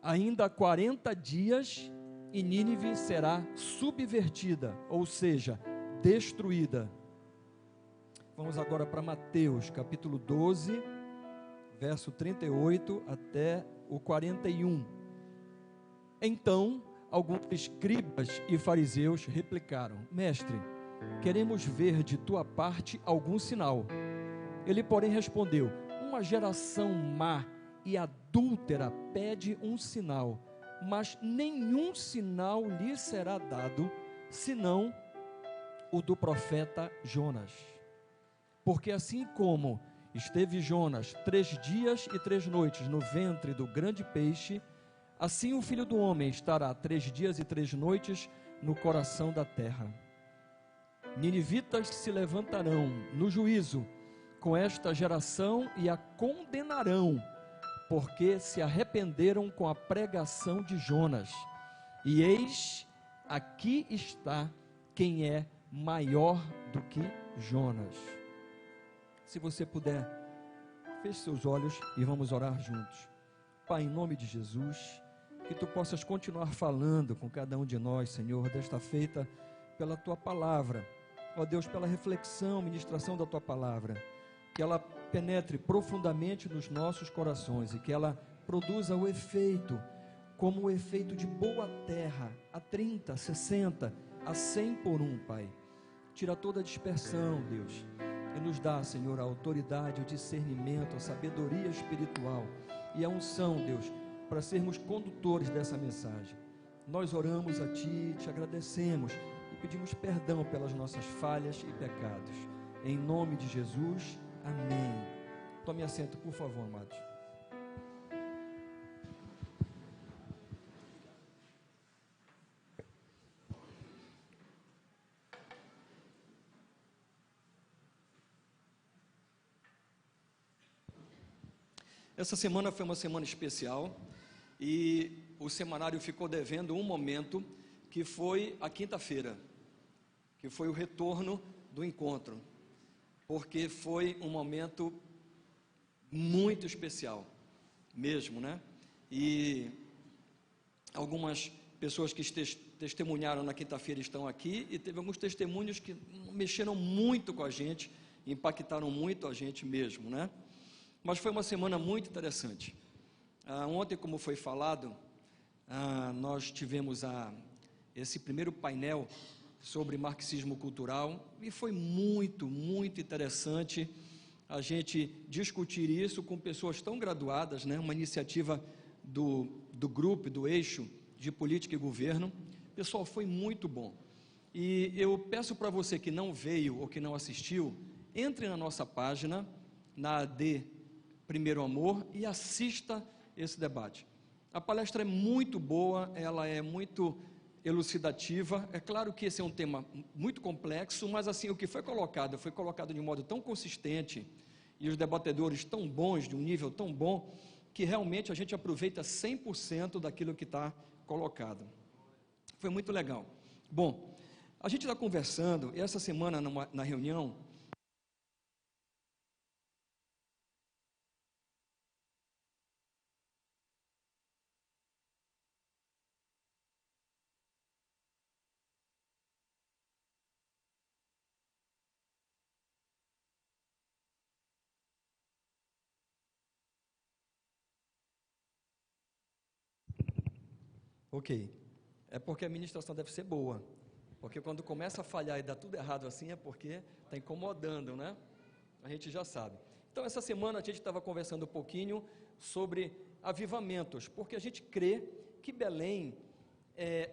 ainda 40 dias e Nínive será subvertida, ou seja, destruída. Vamos agora para Mateus, capítulo 12, verso 38 até o 41. Então, alguns escribas e fariseus replicaram: Mestre, queremos ver de tua parte algum sinal. Ele, porém, respondeu: uma geração má e adúltera pede um sinal, mas nenhum sinal lhe será dado, senão o do profeta Jonas. Porque assim como esteve Jonas 3 dias e 3 noites no ventre do grande peixe, assim o Filho do Homem estará 3 dias e 3 noites no coração da terra. Ninivitas se levantarão no juízo com esta geração e a condenarão, porque se arrependeram com a pregação de Jonas. E eis, aqui está quem é maior do que Jonas. Se você puder, feche seus olhos e vamos orar juntos. Pai, em nome de Jesus, que Tu possas continuar falando com cada um de nós, Senhor, desta feita, pela Tua palavra, ó Deus, pela reflexão, ministração da Tua palavra, que ela penetre profundamente nos nossos corações e que ela produza o efeito, como o efeito de boa terra, a 30, 60, a 100 por 1, Pai. Tira toda a dispersão, Deus, e nos dá, Senhor, a autoridade, o discernimento, a sabedoria espiritual e a unção, Deus, para sermos condutores dessa mensagem. Nós oramos a Ti, te agradecemos e pedimos perdão pelas nossas falhas e pecados. Em nome de Jesus, amém. Tome assento, por favor, amados. Essa semana foi uma semana especial e o semanário ficou devendo um momento, que foi a quinta-feira, que foi o retorno do encontro, porque foi um momento muito especial mesmo, né? E algumas pessoas que testemunharam na quinta-feira estão aqui, e teve alguns testemunhos que mexeram muito com a gente, impactaram muito a gente mesmo, né? Mas foi uma semana muito interessante. Ontem, como foi falado, nós tivemos esse primeiro painel sobre marxismo cultural, e foi muito, muito interessante a gente discutir isso com pessoas tão graduadas, né? Uma iniciativa do grupo, do eixo de política e governo. Pessoal, foi muito bom. E eu peço para você que não veio ou que não assistiu, entre na nossa página, na AD Primeiro Amor, e assista esse debate. A palestra é muito boa, ela é muito elucidativa. É claro que esse é um tema muito complexo, mas assim, o que foi colocado de um modo tão consistente, e os debatedores tão bons, de um nível tão bom, que realmente a gente aproveita 100% daquilo que está colocado. Foi muito legal. Bom, a gente está conversando, e essa semana na reunião, ok, é porque a ministração deve ser boa, porque quando começa a falhar e dá tudo errado assim, é porque está incomodando, né? A gente já sabe. Então, essa semana a gente estava conversando um pouquinho sobre avivamentos, porque a gente crê que Belém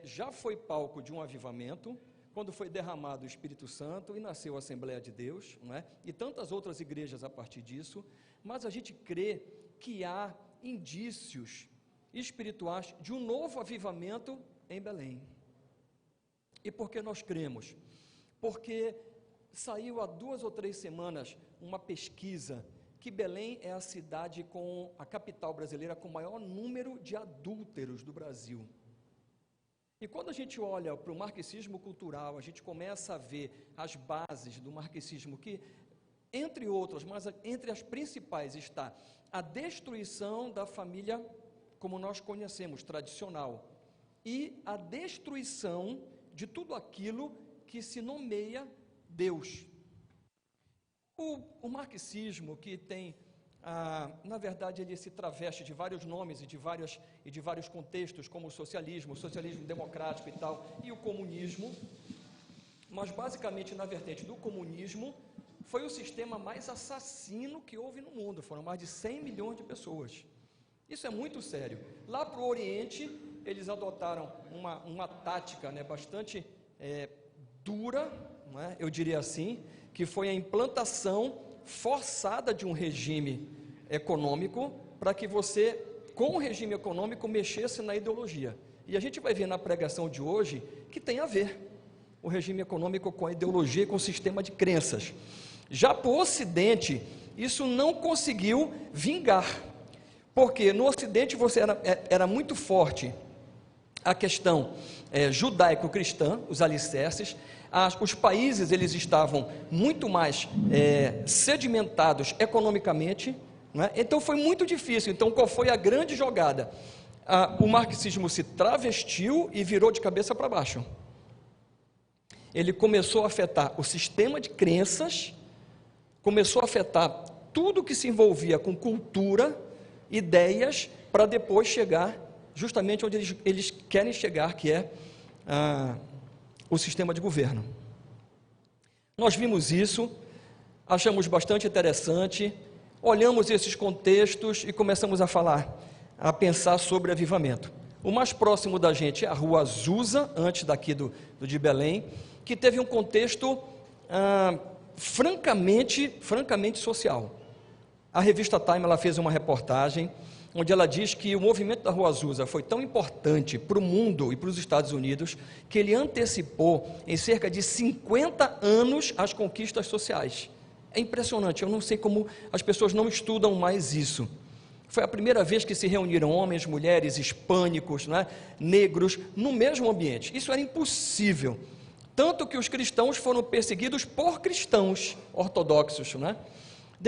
já foi palco de um avivamento, quando foi derramado o Espírito Santo e nasceu a Assembleia de Deus, não é? E tantas outras igrejas a partir disso, mas a gente crê que há indícios espirituais de um novo avivamento em Belém. E por que nós cremos? Porque saiu há 2 ou 3 semanas uma pesquisa que Belém é a cidade com a capital brasileira com o maior número de adúlteros do Brasil. E quando a gente olha para o marxismo cultural, a gente começa a ver as bases do marxismo, que, entre outras, mas entre as principais está a destruição da família como nós conhecemos, tradicional, e a destruição de tudo aquilo que se nomeia Deus. O marxismo, que tem, na verdade, ele se traveste de vários nomes e de vários contextos, como o socialismo democrático e tal, e o comunismo, mas basicamente na vertente do comunismo, foi o sistema mais assassino que houve no mundo, foram mais de 100 milhões de pessoas. Isso é muito sério. Lá para o Oriente, eles adotaram uma tática, né, bastante dura, né, eu diria assim, que foi a implantação forçada de um regime econômico, para que você, com o regime econômico, mexesse na ideologia. E a gente vai ver na pregação de hoje que tem a ver o regime econômico com a ideologia e com o sistema de crenças. Já para o Ocidente, isso não conseguiu vingar, porque no Ocidente era muito forte a questão judaico-cristã, os alicerces. Os países eles estavam muito mais sedimentados economicamente, né? Então foi muito difícil. Então qual foi a grande jogada? O marxismo se travestiu e virou de cabeça para baixo. Ele começou a afetar o sistema de crenças, começou a afetar tudo que se envolvia com cultura, ideias, para depois chegar justamente onde eles querem chegar, que é o sistema de governo. Nós vimos isso, achamos bastante interessante, olhamos esses contextos e começamos a pensar sobre avivamento. O mais próximo da gente é a Rua Azusa, antes daqui de Belém, que teve um contexto francamente social. A revista Time ela fez uma reportagem onde ela diz que o movimento da Rua Azusa foi tão importante para o mundo e para os Estados Unidos que ele antecipou em cerca de 50 anos as conquistas sociais. É impressionante, eu não sei como as pessoas não estudam mais isso. Foi a primeira vez que se reuniram homens, mulheres, hispânicos, né, negros, no mesmo ambiente. Isso era impossível. Tanto que os cristãos foram perseguidos por cristãos ortodoxos, né?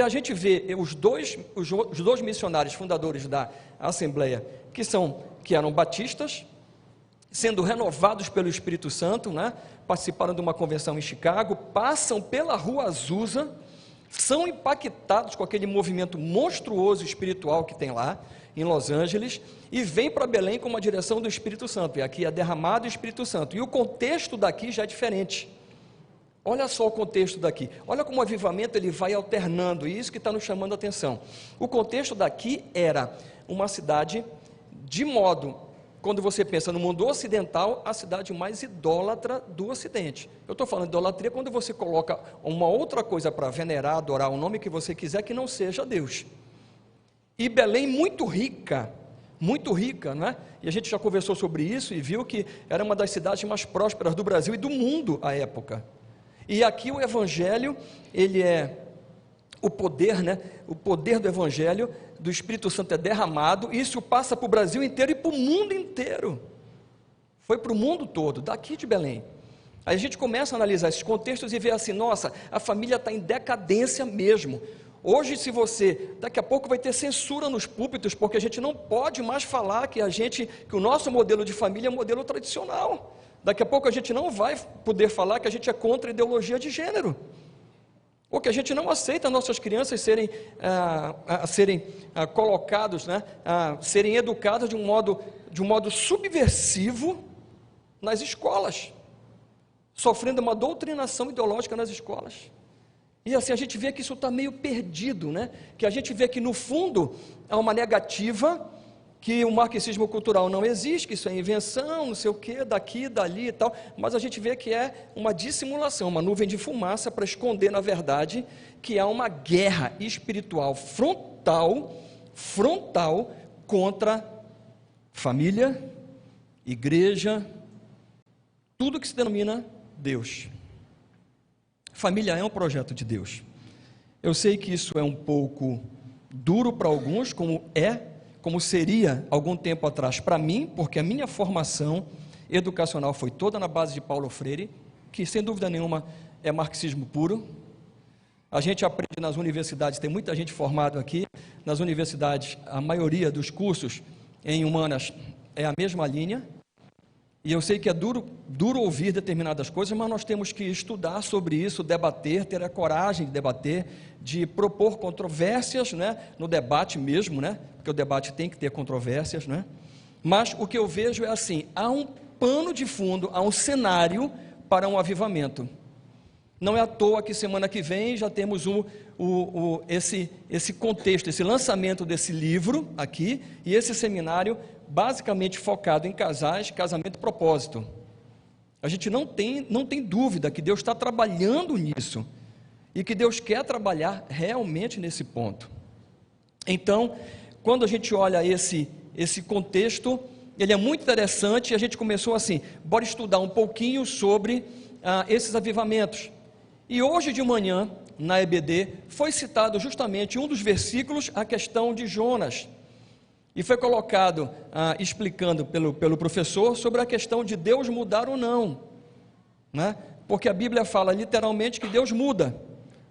A gente vê os dois missionários fundadores da Assembleia, que eram batistas, sendo renovados pelo Espírito Santo, né? Participaram de uma convenção em Chicago, passam pela Rua Azusa, são impactados com aquele movimento monstruoso espiritual que tem lá, em Los Angeles, e vêm para Belém com uma direção do Espírito Santo, e aqui é derramado o Espírito Santo, e o contexto daqui já é diferente. Olha só o contexto daqui, olha como o avivamento ele vai alternando, e isso que está nos chamando a atenção. O contexto daqui era uma cidade, de modo, quando você pensa no mundo ocidental, a cidade mais idólatra do Ocidente. Eu estou falando de idolatria quando você coloca uma outra coisa para venerar, adorar o nome que você quiser, que não seja Deus. E Belém muito rica, não é? E a gente já conversou sobre isso e viu que era uma das cidades mais prósperas do Brasil e do mundo à época. E aqui o Evangelho, ele é o poder, né? O poder do Evangelho, do Espírito Santo é derramado, e isso passa para o Brasil inteiro e para o mundo inteiro. Foi para o mundo todo, daqui de Belém. Aí a gente começa a analisar esses contextos e ver assim, nossa, a família está em decadência mesmo. Hoje, daqui a pouco vai ter censura nos púlpitos, porque a gente não pode mais falar que o nosso modelo de família é um modelo tradicional. Daqui a pouco a gente não vai poder falar que a gente é contra a ideologia de gênero, ou que a gente não aceita nossas crianças serem colocados, né, serem educadas de um modo subversivo nas escolas, sofrendo uma doutrinação ideológica nas escolas. E assim a gente vê que isso está meio perdido, né? Que a gente vê que no fundo há uma negativa, que o marxismo cultural não existe, que isso é invenção, não sei o que, daqui, dali e tal, mas a gente vê que é uma dissimulação, uma nuvem de fumaça para esconder, na verdade, que há uma guerra espiritual frontal contra família, igreja, tudo que se denomina Deus. Família é um projeto de Deus. Eu sei que isso é um pouco duro para alguns, como seria algum tempo atrás para mim, porque a minha formação educacional foi toda na base de Paulo Freire, que sem dúvida nenhuma é marxismo puro. A gente aprende nas universidades, tem muita gente formada aqui, nas universidades, a maioria dos cursos em humanas é a mesma linha, e eu sei que é duro ouvir determinadas coisas, mas nós temos que estudar sobre isso, debater, ter a coragem de debater, de propor controvérsias, né, no debate mesmo, né, porque o debate tem que ter controvérsias, né, mas o que eu vejo é assim, há um pano de fundo, há um cenário para um avivamento. Não é à toa que semana que vem já temos esse contexto, esse lançamento desse livro aqui, e esse seminário basicamente focado em casais, casamento e propósito. A gente não tem dúvida que Deus está trabalhando nisso, e que Deus quer trabalhar realmente nesse ponto. Então, quando a gente olha esse contexto, ele é muito interessante, e a gente começou assim, bora estudar um pouquinho sobre esses avivamentos. E hoje de manhã, na EBD, foi citado justamente um dos versículos, a questão de Jonas, e foi colocado, explicando pelo professor, sobre a questão de Deus mudar ou não, né? Porque a Bíblia fala literalmente que Deus muda,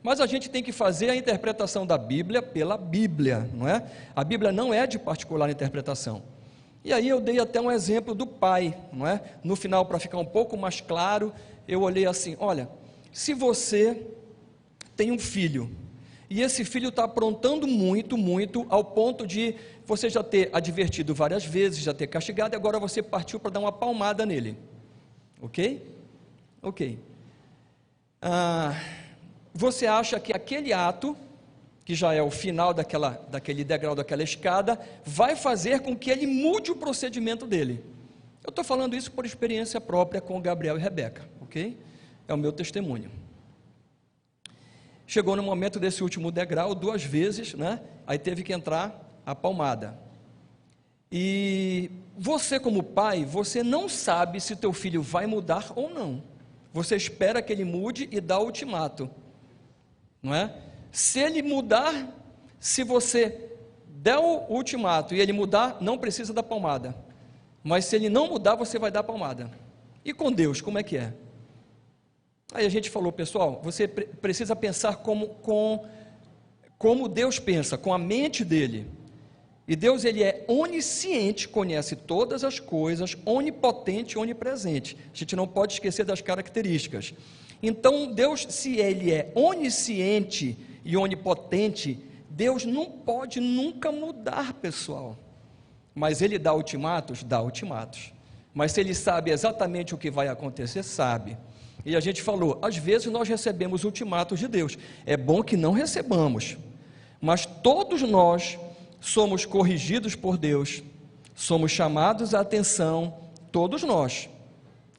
mas a gente tem que fazer a interpretação da Bíblia pela Bíblia, não é? A Bíblia não é de particular interpretação. E aí eu dei até um exemplo do pai, não é? No final, para ficar um pouco mais claro, eu olhei assim, olha, se você tem um filho, e esse filho está aprontando muito, ao ponto de você já ter advertido várias vezes, já ter castigado, e agora você partiu para dar uma palmada nele, ok? Ok. Você acha que aquele ato, que já é o final daquele degrau, daquela escada, vai fazer com que ele mude o procedimento dele? Eu estou falando isso por experiência própria com Gabriel e Rebeca, ok? É o meu testemunho. Chegou no momento desse último degrau, 2 vezes, né? Aí teve que entrar a palmada. E você como pai, você não sabe se teu filho vai mudar ou não. Você espera que ele mude e dá o ultimato, não é? Se ele mudar, se você der o ultimato e ele mudar, não precisa da palmada. Mas se ele não mudar, você vai dar a palmada. E com Deus, como é que é? Aí a gente falou, pessoal, você precisa pensar como Deus pensa, com a mente dele. E Deus, ele é onisciente, conhece todas as coisas, onipotente e onipresente. A gente não pode esquecer das características. Então, Deus, se ele é onisciente e onipotente, Deus não pode nunca mudar, pessoal. Mas ele dá ultimatos? Dá ultimatos. Mas se ele sabe exatamente o que vai acontecer, sabe. E a gente falou, às vezes nós recebemos ultimatos de Deus. É bom que não recebamos, mas todos nós somos corrigidos por Deus, somos chamados à atenção, todos nós.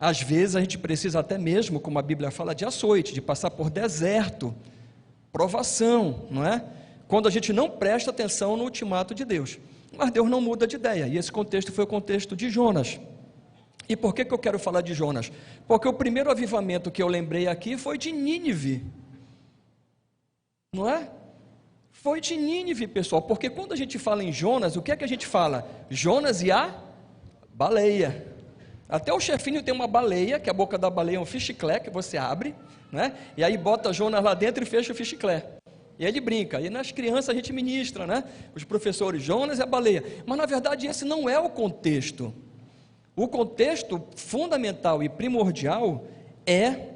Às vezes a gente precisa até mesmo, como a Bíblia fala, de açoite, de passar por deserto, provação, não é? Quando a gente não presta atenção no ultimato de Deus. Mas Deus não muda de ideia, e esse contexto foi o contexto de Jonas. E por que eu quero falar de Jonas? Porque o primeiro avivamento que eu lembrei aqui foi de Nínive, não é? Foi de Nínive, pessoal, porque quando a gente fala em Jonas, o que é que a gente fala? Jonas e a baleia. Até o chefinho tem uma baleia, que a boca da baleia é um fichiclé, que você abre, né? E aí bota Jonas lá dentro e fecha o fichiclé. E ele brinca, e nas crianças a gente ministra, né? Os professores, Jonas e a baleia. Mas na verdade esse não é o contexto. O contexto fundamental e primordial é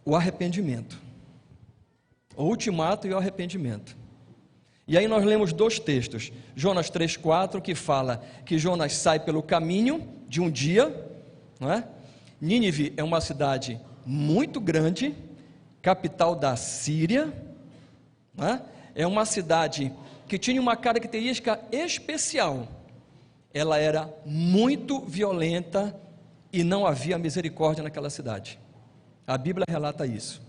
o arrependimento. O ultimato e o arrependimento. E aí nós lemos 2 textos, Jonas 3,4, que fala que Jonas sai pelo caminho de um dia, não é? Nínive é uma cidade muito grande, capital da Síria, não é? É uma cidade que tinha uma característica especial, ela era muito violenta e não havia misericórdia naquela cidade. A Bíblia relata isso.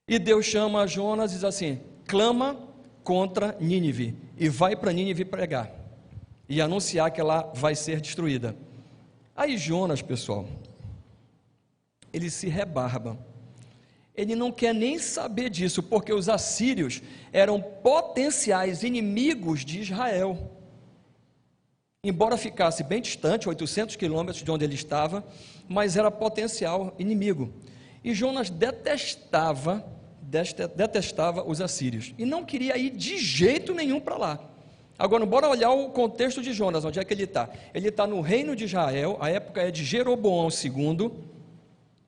E Deus chama Jonas e diz assim, clama contra Nínive, e vai para Nínive pregar, e anunciar que ela vai ser destruída. Aí Jonas, pessoal, ele se rebarba, ele não quer nem saber disso, porque os assírios eram potenciais inimigos de Israel, embora ficasse bem distante, 800 quilômetros de onde ele estava, mas era potencial inimigo, e Jonas detestava os assírios, e não queria ir de jeito nenhum para lá. Agora, bora olhar o contexto de Jonas, onde é que ele está? Ele está no reino de Israel, a época é de Jeroboão II,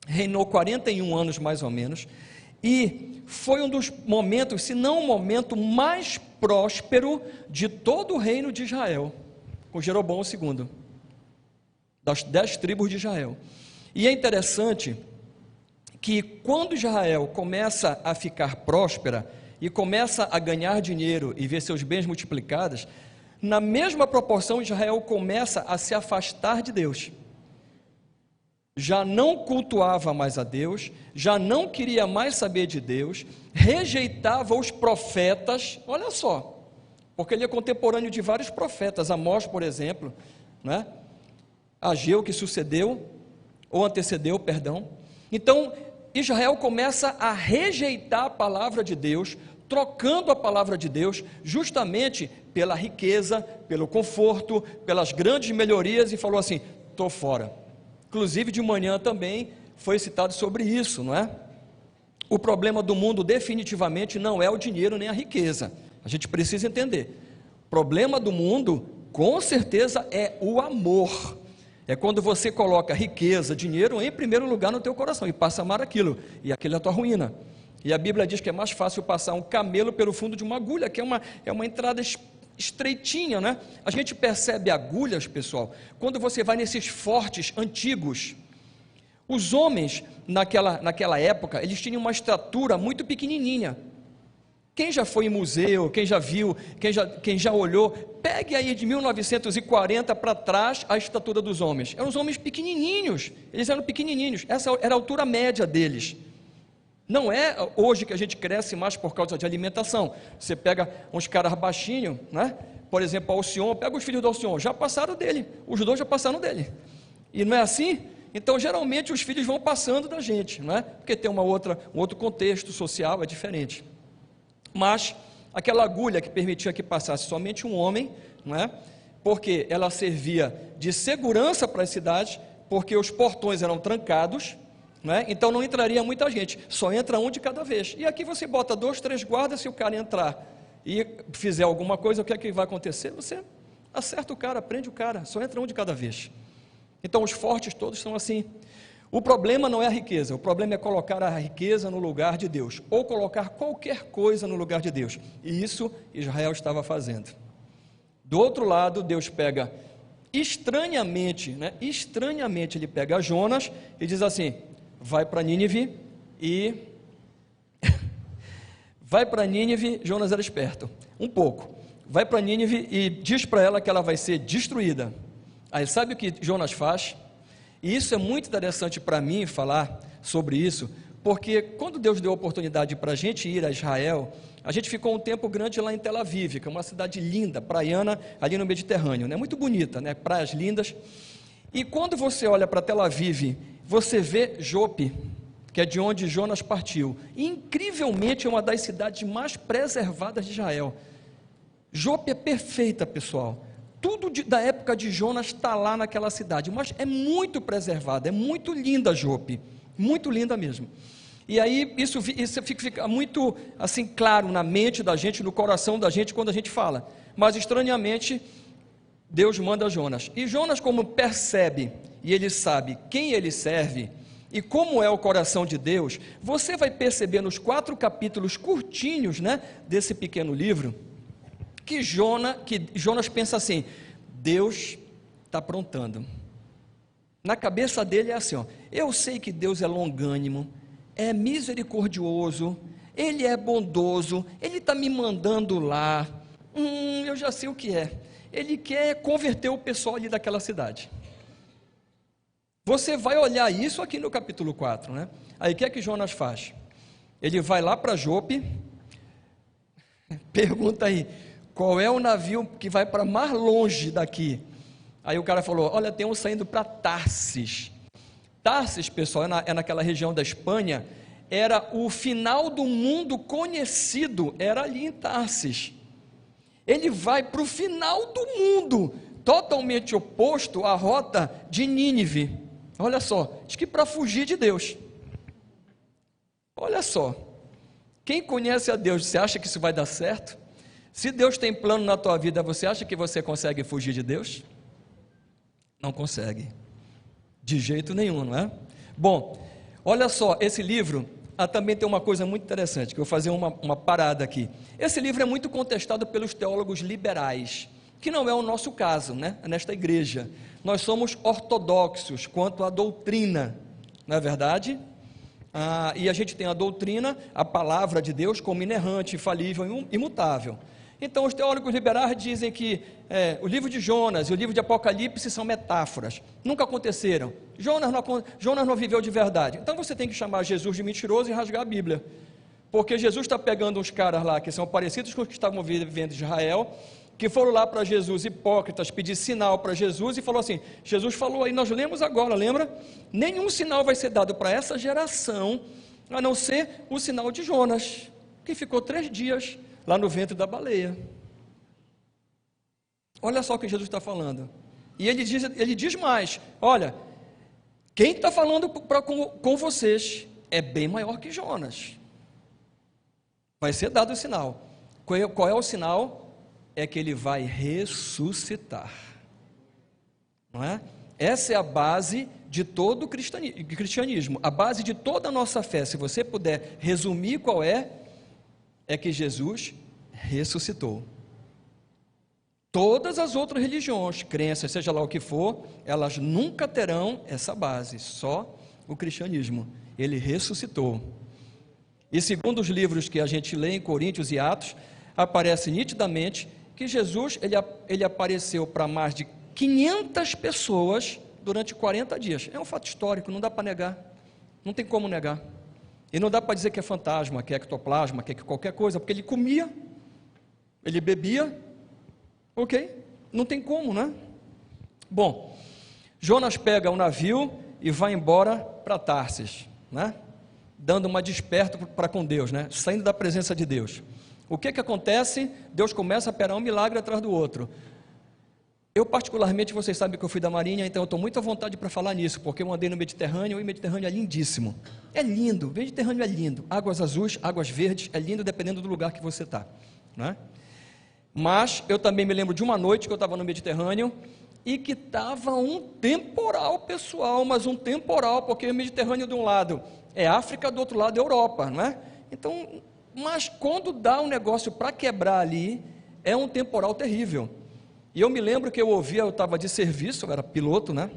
reinou 41 anos mais ou menos, e foi um dos momentos, se não o momento mais próspero de todo o reino de Israel, com Jeroboão II, das 10 tribos de Israel. E é interessante que quando Israel começa a ficar próspera e começa a ganhar dinheiro e ver seus bens multiplicados, na mesma proporção Israel começa a se afastar de Deus. Já não cultuava mais a Deus, já não queria mais saber de Deus, rejeitava os profetas, olha só, porque ele é contemporâneo de vários profetas, Amós, por exemplo, né? Ageu, que sucedeu, ou antecedeu, perdão. Então, Israel começa a rejeitar a palavra de Deus, trocando a palavra de Deus, justamente pela riqueza, pelo conforto, pelas grandes melhorias, e falou assim, estou fora. Inclusive de manhã também foi citado sobre isso, não é? O problema do mundo definitivamente não é o dinheiro nem a riqueza, a gente precisa entender. O problema do mundo, com certeza, é o amor. É quando você coloca riqueza, dinheiro em primeiro lugar no teu coração e passa a amar aquilo, e aquilo é a tua ruína. E a Bíblia diz que é mais fácil passar um camelo pelo fundo de uma agulha, que é uma entrada estreitinha, né? A gente percebe agulhas, pessoal, quando você vai nesses fortes antigos. Os homens, naquela época, eles tinham uma estatura muito pequenininha. Quem já foi em museu, quem já viu, quem já olhou, pegue aí de 1940 para trás a estatura dos homens. Eram os homens pequenininhos, eles eram pequenininhos, essa era a altura média deles. Não é hoje que a gente cresce mais por causa de alimentação. Você pega uns caras baixinhos, né? Por exemplo, Alcion, pega os filhos do Alcion, já passaram dele, os dois já passaram dele. E não é assim? Então, geralmente, os filhos vão passando da gente, não é? Porque tem um outro contexto social, é diferente. Mas, aquela agulha que permitia que passasse somente um homem, não é? Porque ela servia de segurança para as cidades, porque os portões eram trancados, né? Então não entraria muita gente, só entra um de cada vez. E aqui você bota 2, 3 guardas, se o cara entrar e fizer alguma coisa, o que é que vai acontecer? Você acerta o cara, prende o cara, só entra um de cada vez. Então os fortes todos são assim. O problema não é a riqueza, o problema é colocar a riqueza no lugar de Deus, ou colocar qualquer coisa no lugar de Deus, e isso Israel estava fazendo. Do outro lado, Deus pega estranhamente, né? Estranhamente ele pega Jonas e diz assim, vai para Nínive e vai para Nínive. Jonas era esperto, um pouco, vai para Nínive e diz para ela que ela vai ser destruída. Aí sabe o que Jonas faz? E isso é muito interessante para mim falar sobre isso, porque quando Deus deu a oportunidade para a gente ir a Israel, a gente ficou um tempo grande lá em Tel Aviv, que é uma cidade linda, praiana, ali no Mediterrâneo, né? Muito bonita, né? Praias lindas. E quando você olha para Tel Aviv, você vê Jope, que é de onde Jonas partiu. E, incrivelmente, é uma das cidades mais preservadas de Israel. Jope é perfeita, pessoal. Tudo da época de Jonas está lá naquela cidade, mas é muito preservada, é muito linda Jope, muito linda mesmo. E aí isso fica muito assim claro na mente da gente, no coração da gente quando a gente fala. Mas estranhamente Deus manda Jonas. E Jonas, como percebe e ele sabe quem ele serve e como é o coração de Deus, você vai perceber nos 4 capítulos curtinhos, né, desse pequeno livro, que Jonas pensa assim, Deus está aprontando. Na cabeça dele é assim, ó, eu sei que Deus é longânimo, é misericordioso, Ele é bondoso, Ele está me mandando lá, eu já sei o que é, Ele quer converter o pessoal ali daquela cidade. Você vai olhar isso aqui no capítulo 4, né? Aí o que é que Jonas faz? Ele vai lá para Jope, pergunta aí, qual é o navio que vai para mais longe daqui? Aí o cara falou, olha, tem um saindo para Tarsis. Tarsis, pessoal, é naquela região da Espanha, era o final do mundo conhecido, era ali em Tarsis. Ele vai para o final do mundo, totalmente oposto à rota de Nínive. Olha só, diz que para fugir de Deus. Olha só, quem conhece a Deus, você acha que isso vai dar certo? Se Deus tem plano na tua vida, você acha que você consegue fugir de Deus? Não consegue, de jeito nenhum, não é? Bom, olha só, esse livro também tem uma coisa muito interessante, que eu vou fazer uma parada aqui. Esse livro é muito contestado pelos teólogos liberais, que não é o nosso caso, né? Nesta igreja. Nós somos ortodoxos quanto à doutrina, não é verdade? E a gente tem a doutrina, a palavra de Deus, como inerrante, infalível e imutável. Então, os teólogos liberais dizem que o livro de Jonas e o livro de Apocalipse são metáforas, nunca aconteceram. Jonas não viveu de verdade. Então, você tem que chamar Jesus de mentiroso e rasgar a Bíblia, porque Jesus está pegando uns caras lá que são parecidos com os que estavam vivendo em Israel, que foram lá para Jesus, hipócritas, pedir sinal para Jesus, e falou assim, Jesus falou aí, nós lemos agora, lembra? Nenhum sinal vai ser dado para essa geração, a não ser o sinal de Jonas, que ficou 3 dias lá no ventre da baleia. Olha só o que Jesus está falando. E ele diz mais, olha, quem está falando com vocês é bem maior que Jonas. Vai ser dado o sinal. Qual é o sinal? É que ele vai ressuscitar. Não é? Essa é a base de todo o cristianismo, a base de toda a nossa fé. Se você puder resumir qual é que Jesus ressuscitou. Todas as outras religiões, crenças, seja lá o que for, elas nunca terão essa base, só o cristianismo. Ele ressuscitou. E segundo os livros que a gente lê em Coríntios e Atos, aparece nitidamente que Jesus, ele apareceu para mais de 500 pessoas durante 40 dias. É um fato histórico, não dá para negar, não tem como negar. E não dá para dizer que é fantasma, que é ectoplasma, que é qualquer coisa, porque ele comia, ele bebia, ok? Não tem como, né? Bom, Jonas pega o navio e vai embora para Tarsis, né? Dando uma desperta para com Deus, né? Saindo da presença de Deus. O que acontece? Deus começa a operar um milagre atrás do outro. Eu particularmente, vocês sabem que eu fui da Marinha, então eu estou muito à vontade para falar nisso, porque eu andei no Mediterrâneo, e o Mediterrâneo é lindíssimo, é lindo, o Mediterrâneo é lindo, águas azuis, águas verdes, é lindo dependendo do lugar que você está, né? Mas eu também me lembro de uma noite que eu estava no Mediterrâneo, e que estava um temporal, pessoal, mas um temporal, porque o Mediterrâneo de um lado é África, do outro lado é Europa, não é? Então, mas quando dá um negócio para quebrar ali, é um temporal terrível. E eu me lembro que eu estava de serviço, eu era piloto, né?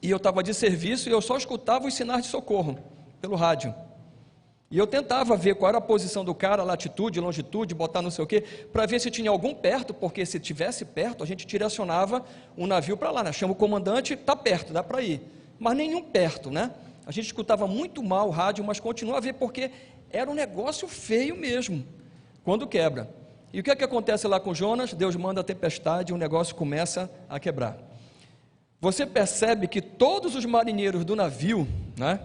E eu estava de serviço e eu só escutava os sinais de socorro pelo rádio. E eu tentava ver qual era a posição do cara, latitude, longitude, botar não sei o quê, para ver se tinha algum perto, porque se tivesse perto, a gente direcionava um navio para lá, né? Chama o comandante, está perto, dá para ir. Mas nenhum perto, né? A gente escutava muito mal o rádio, mas continua a ver, porque era um negócio feio mesmo, quando quebra. E o que acontece lá com Jonas? Deus manda a tempestade e o negócio começa a quebrar. Você percebe que todos os marinheiros do navio, né,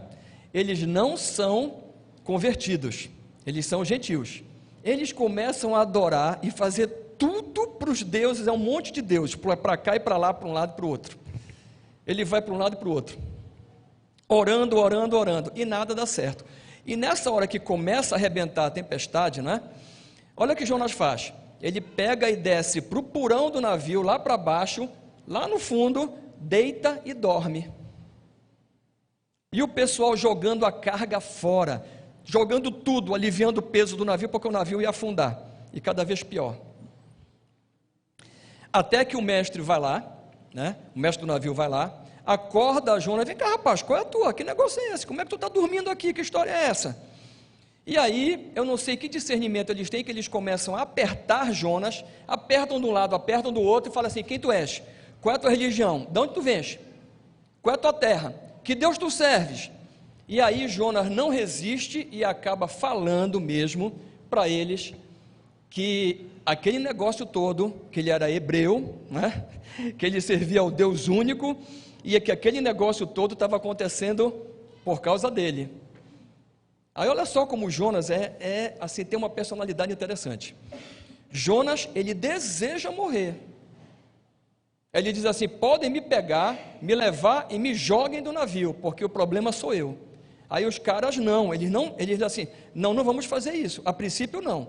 eles não são convertidos, eles são gentios. Eles começam a adorar e fazer tudo para os deuses, é um monte de deuses, para cá e para lá, para um lado e para o outro. Ele vai para um lado e para o outro, orando, orando, orando, e nada dá certo. E nessa hora que começa a arrebentar a tempestade, né? Olha o que Jonas faz, ele pega e desce para o porão do navio, lá para baixo, lá no fundo, deita e dorme. E o pessoal jogando a carga fora, jogando tudo, aliviando o peso do navio, porque o navio ia afundar, e cada vez pior. Até que o mestre vai lá, né? O mestre do navio vai lá, acorda a Jonas, vem cá rapaz, qual é a tua? Que negócio é esse? Como é que tu está dormindo aqui? Que história é essa? E aí, eu não sei que discernimento eles têm, que eles começam a apertar Jonas, apertam de um lado, apertam do outro, e falam assim, quem tu és? Qual é a tua religião? De onde tu vens? Qual é a tua terra? Que Deus tu serves? E aí Jonas não resiste e acaba falando mesmo para eles que aquele negócio todo, que ele era hebreu, né? Que ele servia ao Deus único, e que aquele negócio todo estava acontecendo por causa dele. Aí olha só como Jonas assim, tem uma personalidade interessante. Jonas, ele deseja morrer. Ele diz assim, podem me pegar, me levar e me joguem do navio, porque o problema sou eu. Aí os caras eles dizem assim, não vamos fazer isso, a princípio não.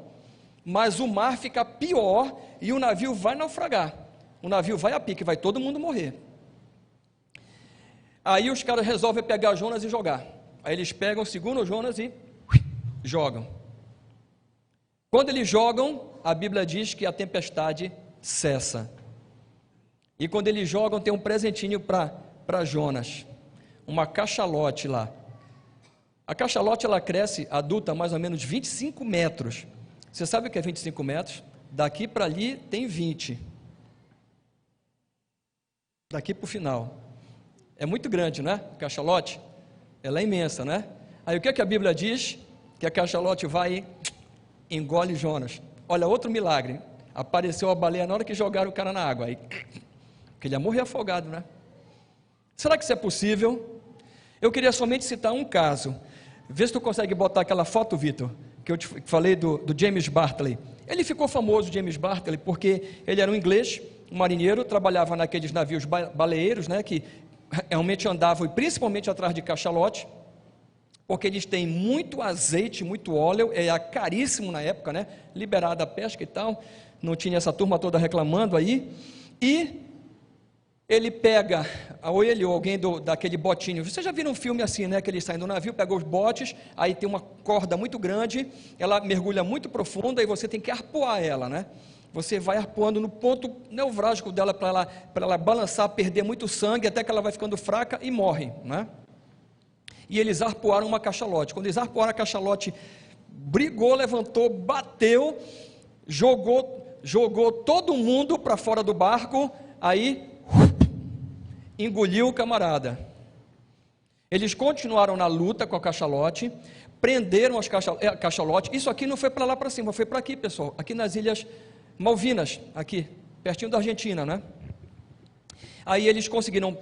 mas o mar fica pior e o navio vai naufragar. O navio vai a pique, vai todo mundo morrer. Aí os caras resolvem pegar Jonas e jogar. Aí eles pegam, seguram Jonas e jogam. Quando eles jogam, a Bíblia diz que a tempestade cessa. E quando eles jogam, tem um presentinho para Jonas, uma cachalote lá. A cachalote, ela cresce adulta mais ou menos 25 metros. Você sabe o que é 25 metros? Daqui para ali tem 20. Daqui para o final. É muito grande, né? A cachalote, ela é imensa, né? Aí o que a Bíblia diz? Que a cachalote vai e engole Jonas. Olha, outro milagre. Apareceu a baleia na hora que jogaram o cara na água. Aí, que ele ia morrer afogado, né? Será que isso é possível? Eu queria somente citar um caso. Vê se tu consegue botar aquela foto, Vitor, que eu te falei do James Bartley. Ele ficou famoso, James Bartley, porque ele era um inglês, um marinheiro, trabalhava naqueles navios baleeiros, né, que realmente andavam, e principalmente atrás de cachalote, porque eles têm muito azeite, muito óleo, é caríssimo na época, né, liberada a pesca e tal, não tinha essa turma toda reclamando aí, e ele pega, ou ele ou alguém daquele botinho, você já viu um filme assim, né, que eles saem do navio, pegam os botes, aí tem uma corda muito grande, ela mergulha muito profunda e você tem que arpoar ela, né, você vai arpoando no ponto nevrálgico dela para ela balançar, perder muito sangue, até que ela vai ficando fraca e morre, né, e eles arpoaram uma cachalote. Quando eles arpoaram a cachalote, brigou, levantou, bateu, jogou todo mundo para fora do barco, aí engoliu o camarada. Eles continuaram na luta com a cachalote, prenderam a cachalote. Isso aqui não foi para lá para cima, foi para aqui, pessoal, aqui nas Ilhas Malvinas, aqui, pertinho da Argentina, né? Aí eles conseguiram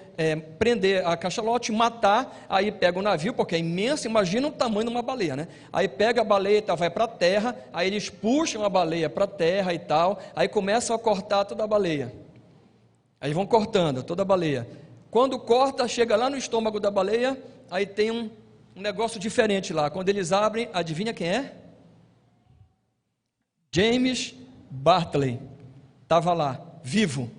prender a cachalote, matar, aí pega o navio, porque é imenso, imagina o tamanho de uma baleia, né? Aí pega a baleia, vai para a terra, aí eles puxam a baleia para a terra e tal, aí começam a cortar toda a baleia. Aí vão cortando toda a baleia. Quando corta, chega lá no estômago da baleia, aí tem um negócio diferente lá. Quando eles abrem, adivinha quem é? James Bartley. Estava lá, vivo,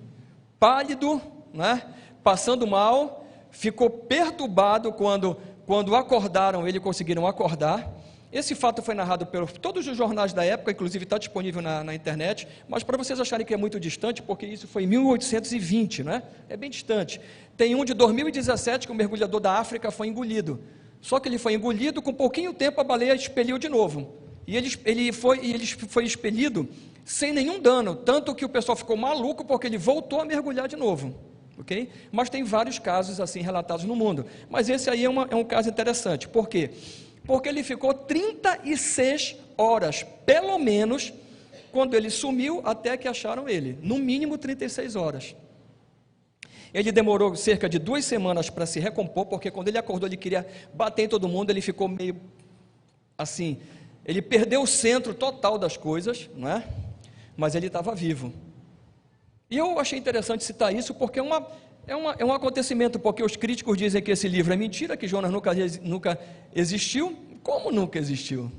pálido, né? Passando mal, ficou perturbado quando acordaram, ele conseguiram acordar. Esse fato foi narrado por todos os jornais da época, inclusive está disponível na internet, mas para vocês acharem que é muito distante, porque isso foi em 1820, né? É bem distante. Tem um de 2017 que o mergulhador da África foi engolido. Só que ele foi engolido, com pouquinho tempo a baleia expeliu de novo. E ele foi expelido sem nenhum dano, tanto que o pessoal ficou maluco porque ele voltou a mergulhar de novo. Okay? Mas tem vários casos assim relatados no mundo. Mas esse aí é um caso interessante. Por quê? Porque ele ficou 36 horas, pelo menos, quando ele sumiu, até que acharam ele. No mínimo 36 horas. Ele demorou cerca de 2 semanas para se recompor, porque quando ele acordou, ele queria bater em todo mundo, ele ficou meio assim, ele perdeu o centro total das coisas, não é? Mas ele estava vivo. E eu achei interessante citar isso, porque é um acontecimento, porque os críticos dizem que esse livro é mentira, que Jonas nunca existiu. Como nunca existiu?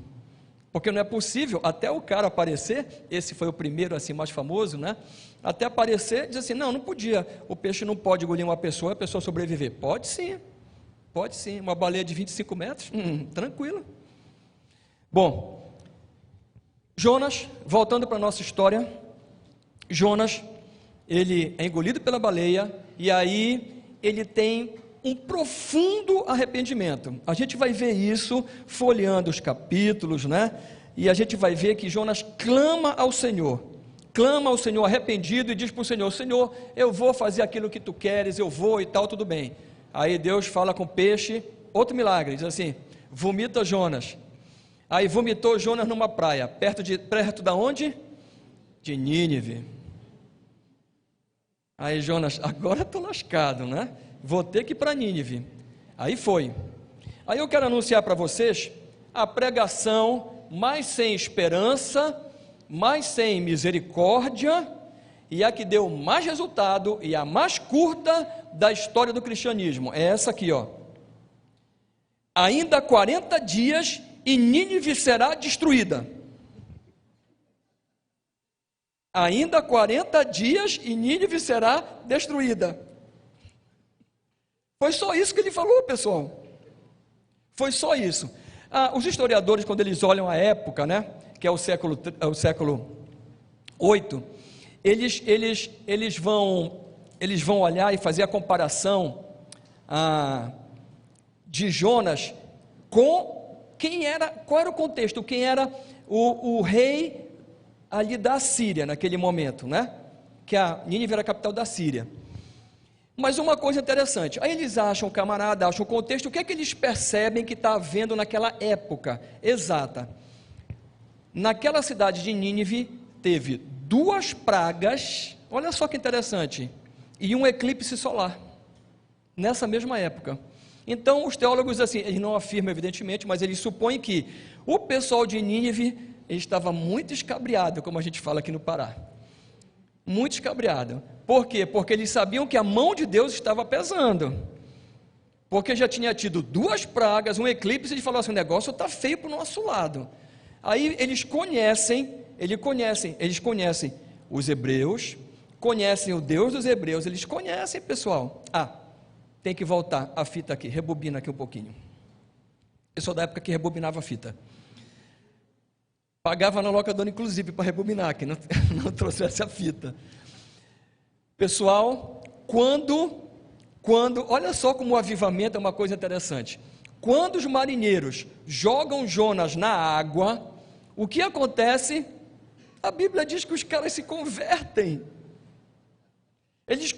Porque não é possível, até o cara aparecer, esse foi o primeiro assim mais famoso, né? Até aparecer, diz assim, não podia, o peixe não pode engolir uma pessoa e a pessoa sobreviver. Pode sim, uma baleia de 25 metros, tranquilo. Bom, Jonas, voltando para a nossa história, Jonas, ele é engolido pela baleia, e aí ele tem um profundo arrependimento. A gente vai ver isso folheando os capítulos, né? E a gente vai ver que Jonas clama ao Senhor arrependido e diz para o Senhor, Senhor, eu vou fazer aquilo que tu queres, eu vou e tal, tudo bem. Aí Deus fala com o peixe, outro milagre, diz assim, vomita Jonas. Aí vomitou Jonas numa praia, perto da onde? De Nínive. Aí Jonas, agora estou lascado, né? Vou ter que ir para Nínive. Aí foi. Aí eu quero anunciar para vocês a pregação mais sem esperança, mais sem misericórdia, e a que deu mais resultado, e a mais curta da história do cristianismo. É essa aqui, ó. Ainda 40 dias e Nínive será destruída. Ainda 40 dias e Nínive será destruída. Foi só isso que ele falou, pessoal. Foi só isso. Os historiadores, quando eles olham a época, né, que é o século 8, eles vão olhar e fazer a comparação de Jonas com qual era o contexto, quem era o rei ali da Síria naquele momento, né? Que a Nínive era a capital da Síria. Mas uma coisa interessante, aí eles acham o contexto, o que é que eles percebem que está havendo naquela época exata? Naquela cidade de Nínive teve 2 pragas, olha só que interessante, e um eclipse solar, nessa mesma época. Então os teólogos, assim, eles não afirmam evidentemente, mas eles supõem que o pessoal de Nínive estava muito escabriado, como a gente fala aqui no Pará, muito escabriado. Por quê? Porque eles sabiam que a mão de Deus estava pesando, porque já tinha tido 2 pragas, um eclipse, e eles falaram assim, o negócio está feio para o nosso lado. Aí eles conhecem os hebreus, conhecem o Deus dos hebreus, eles conhecem, pessoal. Tem que voltar a fita aqui, rebobina aqui um pouquinho. Eu sou da época que rebobinava a fita. Pagava na locadora, inclusive, para rebobinar, que não trouxesse a fita. Pessoal, quando, olha só como o avivamento é uma coisa interessante. Quando os marinheiros jogam Jonas na água, o que acontece? A Bíblia diz que os caras se convertem. Eles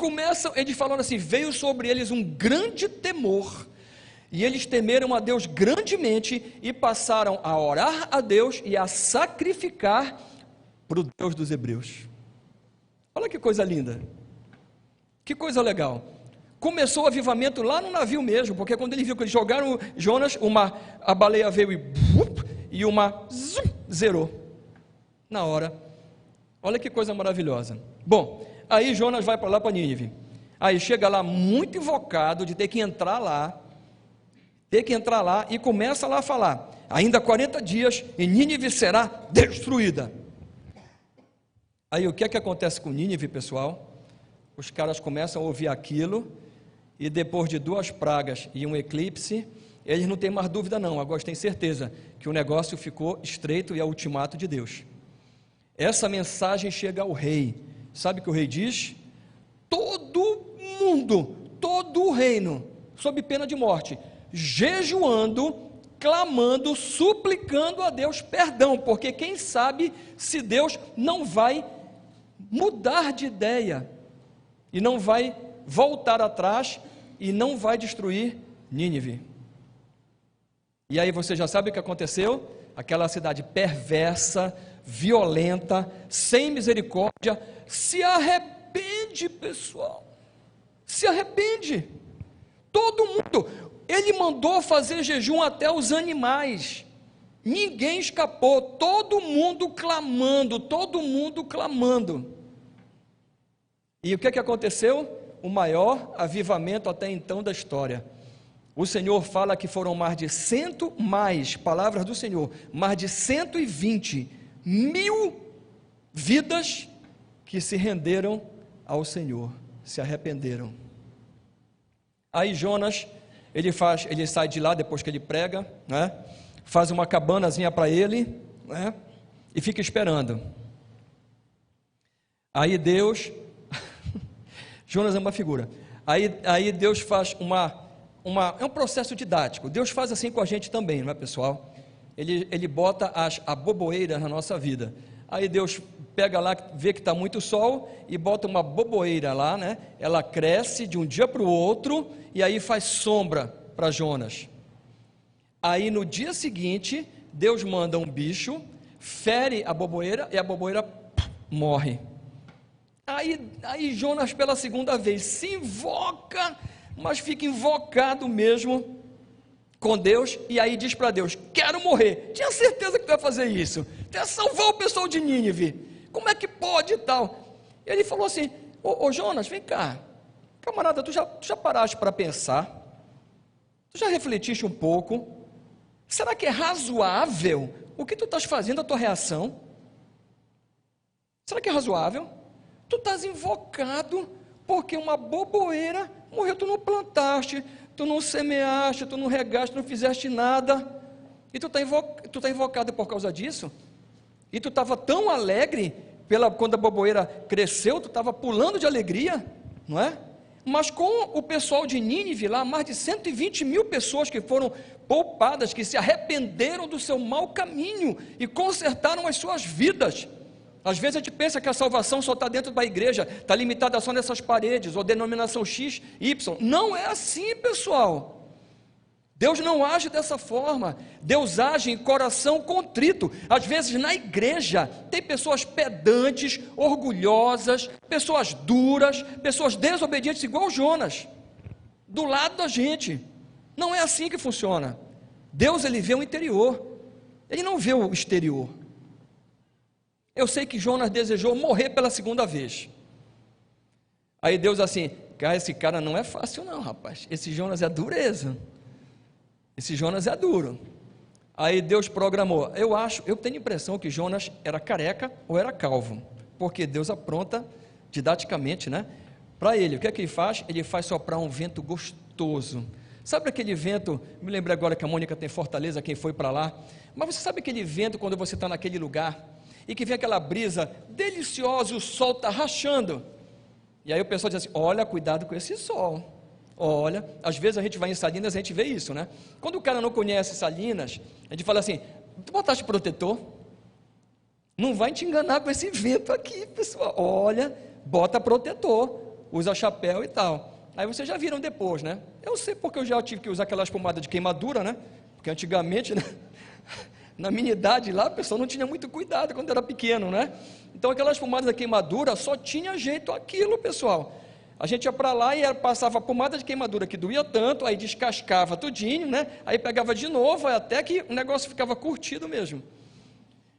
falam assim, veio sobre eles um grande temor, e eles temeram a Deus grandemente, e passaram a orar a Deus, e a sacrificar para o Deus dos hebreus. Olha que coisa linda, que coisa legal. Começou o avivamento lá no navio mesmo, porque quando ele viu que eles jogaram Jonas, a baleia veio e o mar zerou, na hora. Olha que coisa maravilhosa. Bom, aí Jonas vai para lá, para Nínive. Aí chega lá muito invocado de ter que entrar lá, e começa lá a falar, ainda 40 dias e Nínive será destruída. Aí o que é que acontece com Nínive, pessoal? Os caras começam a ouvir aquilo, e depois de 2 pragas e um eclipse, eles não têm mais dúvida não, agora têm certeza que o negócio ficou estreito e é o ultimato de Deus. Essa mensagem chega ao rei. Sabe o que o rei diz? Todo mundo, todo o reino, sob pena de morte, jejuando, clamando, suplicando a Deus perdão, porque quem sabe se Deus não vai mudar de ideia, e não vai voltar atrás, e não vai destruir Nínive. E aí você já sabe o que aconteceu? Aquela cidade perversa, violenta, sem misericórdia, se arrepende, pessoal, se arrepende, todo mundo. Ele mandou fazer jejum até os animais, ninguém escapou, todo mundo clamando, e o que é que aconteceu? O maior avivamento até então da história. O Senhor fala que foram palavras do Senhor, mais de 120 mil vidas que se renderam ao Senhor, se arrependeram. Aí Jonas, ele sai de lá depois que ele prega, né? Faz uma cabanazinha para ele, né? E fica esperando. Aí Deus, Jonas é uma figura, aí Deus faz é um processo didático. Deus faz assim com a gente também, não é, pessoal? Ele bota as aboboeiras na nossa vida. Aí Deus pega lá, vê que está muito sol e bota uma boboeira lá, né? Ela cresce de um dia para o outro e aí faz sombra para Jonas. Aí no dia seguinte, Deus manda um bicho, fere a boboeira e a boboeira morre. Aí Jonas pela segunda vez se invoca, mas fica invocado mesmo com Deus, e aí diz para Deus, quero morrer, tinha certeza que tu ia fazer isso, tu ia salvar o pessoal de Nínive, como é que pode e tal? Ele falou assim, ô Jonas, vem cá, camarada, tu já paraste para pensar, tu já refletiste um pouco, será que é razoável o que tu estás fazendo, a tua reação? Será que é razoável? Tu estás invocado porque uma boboeira morreu, tu não plantaste, tu não semeaste, tu não regaste, tu não fizeste nada, e tu tá invocado por causa disso, e tu estava tão alegre, quando a boboeira cresceu, tu estava pulando de alegria, não é? Mas com o pessoal de Nínive lá, mais de 120 mil pessoas que foram poupadas, que se arrependeram do seu mau caminho, e consertaram as suas vidas. Às vezes a gente pensa que a salvação só está dentro da igreja, está limitada só nessas paredes, ou denominação X, Y. Não é assim, pessoal. Deus não age dessa forma. Deus age em coração contrito. Às vezes na igreja tem pessoas pedantes, orgulhosas, pessoas duras, pessoas desobedientes, igual Jonas, do lado da gente. Não é assim que funciona. Deus, ele vê o interior, ele não vê o exterior. Eu sei que Jonas desejou morrer pela segunda vez. Aí Deus assim, cara, esse cara não é fácil não, rapaz. Esse Jonas é dureza. Esse Jonas é duro. Aí Deus programou. Eu tenho a impressão que Jonas era careca ou era calvo. Porque Deus apronta didaticamente, né? Para ele, o que é que ele faz? Ele faz soprar um vento gostoso. Sabe aquele vento, me lembrei agora que a Mônica tem Fortaleza, quem foi para lá. Mas você sabe aquele vento quando você está naquele lugar e que vem aquela brisa deliciosa, o sol está rachando, e aí o pessoal diz assim, olha, cuidado com esse sol, olha, às vezes a gente vai em Salinas, a gente vê isso, né? Quando o cara não conhece Salinas, a gente fala assim, tu botaste protetor? Não vai te enganar com esse vento aqui, pessoal, olha, bota protetor, usa chapéu e tal. Aí vocês já viram depois, né? Eu sei porque eu já tive que usar aquelas pomadas de queimadura, né? Porque antigamente, né? Na minha idade lá, a pessoa não tinha muito cuidado quando era pequeno, né? Então aquelas pomadas da queimadura só tinha jeito aquilo, pessoal. A gente ia para lá e passava a pomada de queimadura que doía tanto, aí descascava tudinho, né? Aí pegava de novo, até que o negócio ficava curtido mesmo.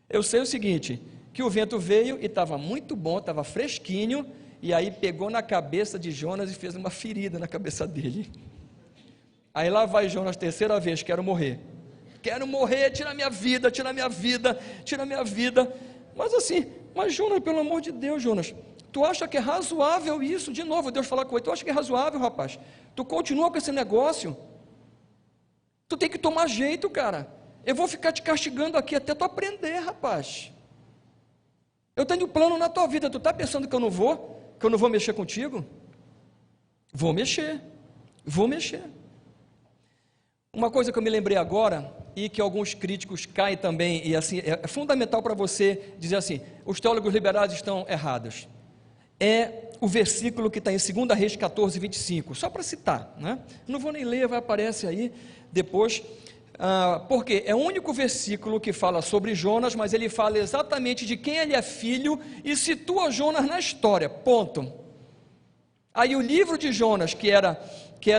Eu sei o seguinte, que o vento veio e estava muito bom, estava fresquinho, e aí pegou na cabeça de Jonas e fez uma ferida na cabeça dele. Aí lá vai Jonas, terceira vez, quero morrer, tira minha vida, tira minha vida, tira minha vida. Mas assim, mas Jonas, pelo amor de Deus, Jonas, tu acha que é razoável isso? De novo, Deus falar com ele, tu acha que é razoável, rapaz? Tu continua com esse negócio? Tu tem que tomar jeito, cara. Eu vou ficar te castigando aqui até tu aprender, rapaz. Eu tenho plano na tua vida, tu está pensando que eu não vou mexer contigo? Vou mexer. Uma coisa que eu me lembrei agora, e que alguns críticos caem também, e assim, é fundamental para você dizer assim, os teólogos liberais estão errados, é o versículo que está em 2 Reis 14, 25, só para citar, né? Não vou nem ler, vai aparecer aí depois, porque é o único versículo que fala sobre Jonas, mas ele fala exatamente de quem ele é filho, e situa Jonas na história, ponto. Aí o livro de Jonas, que era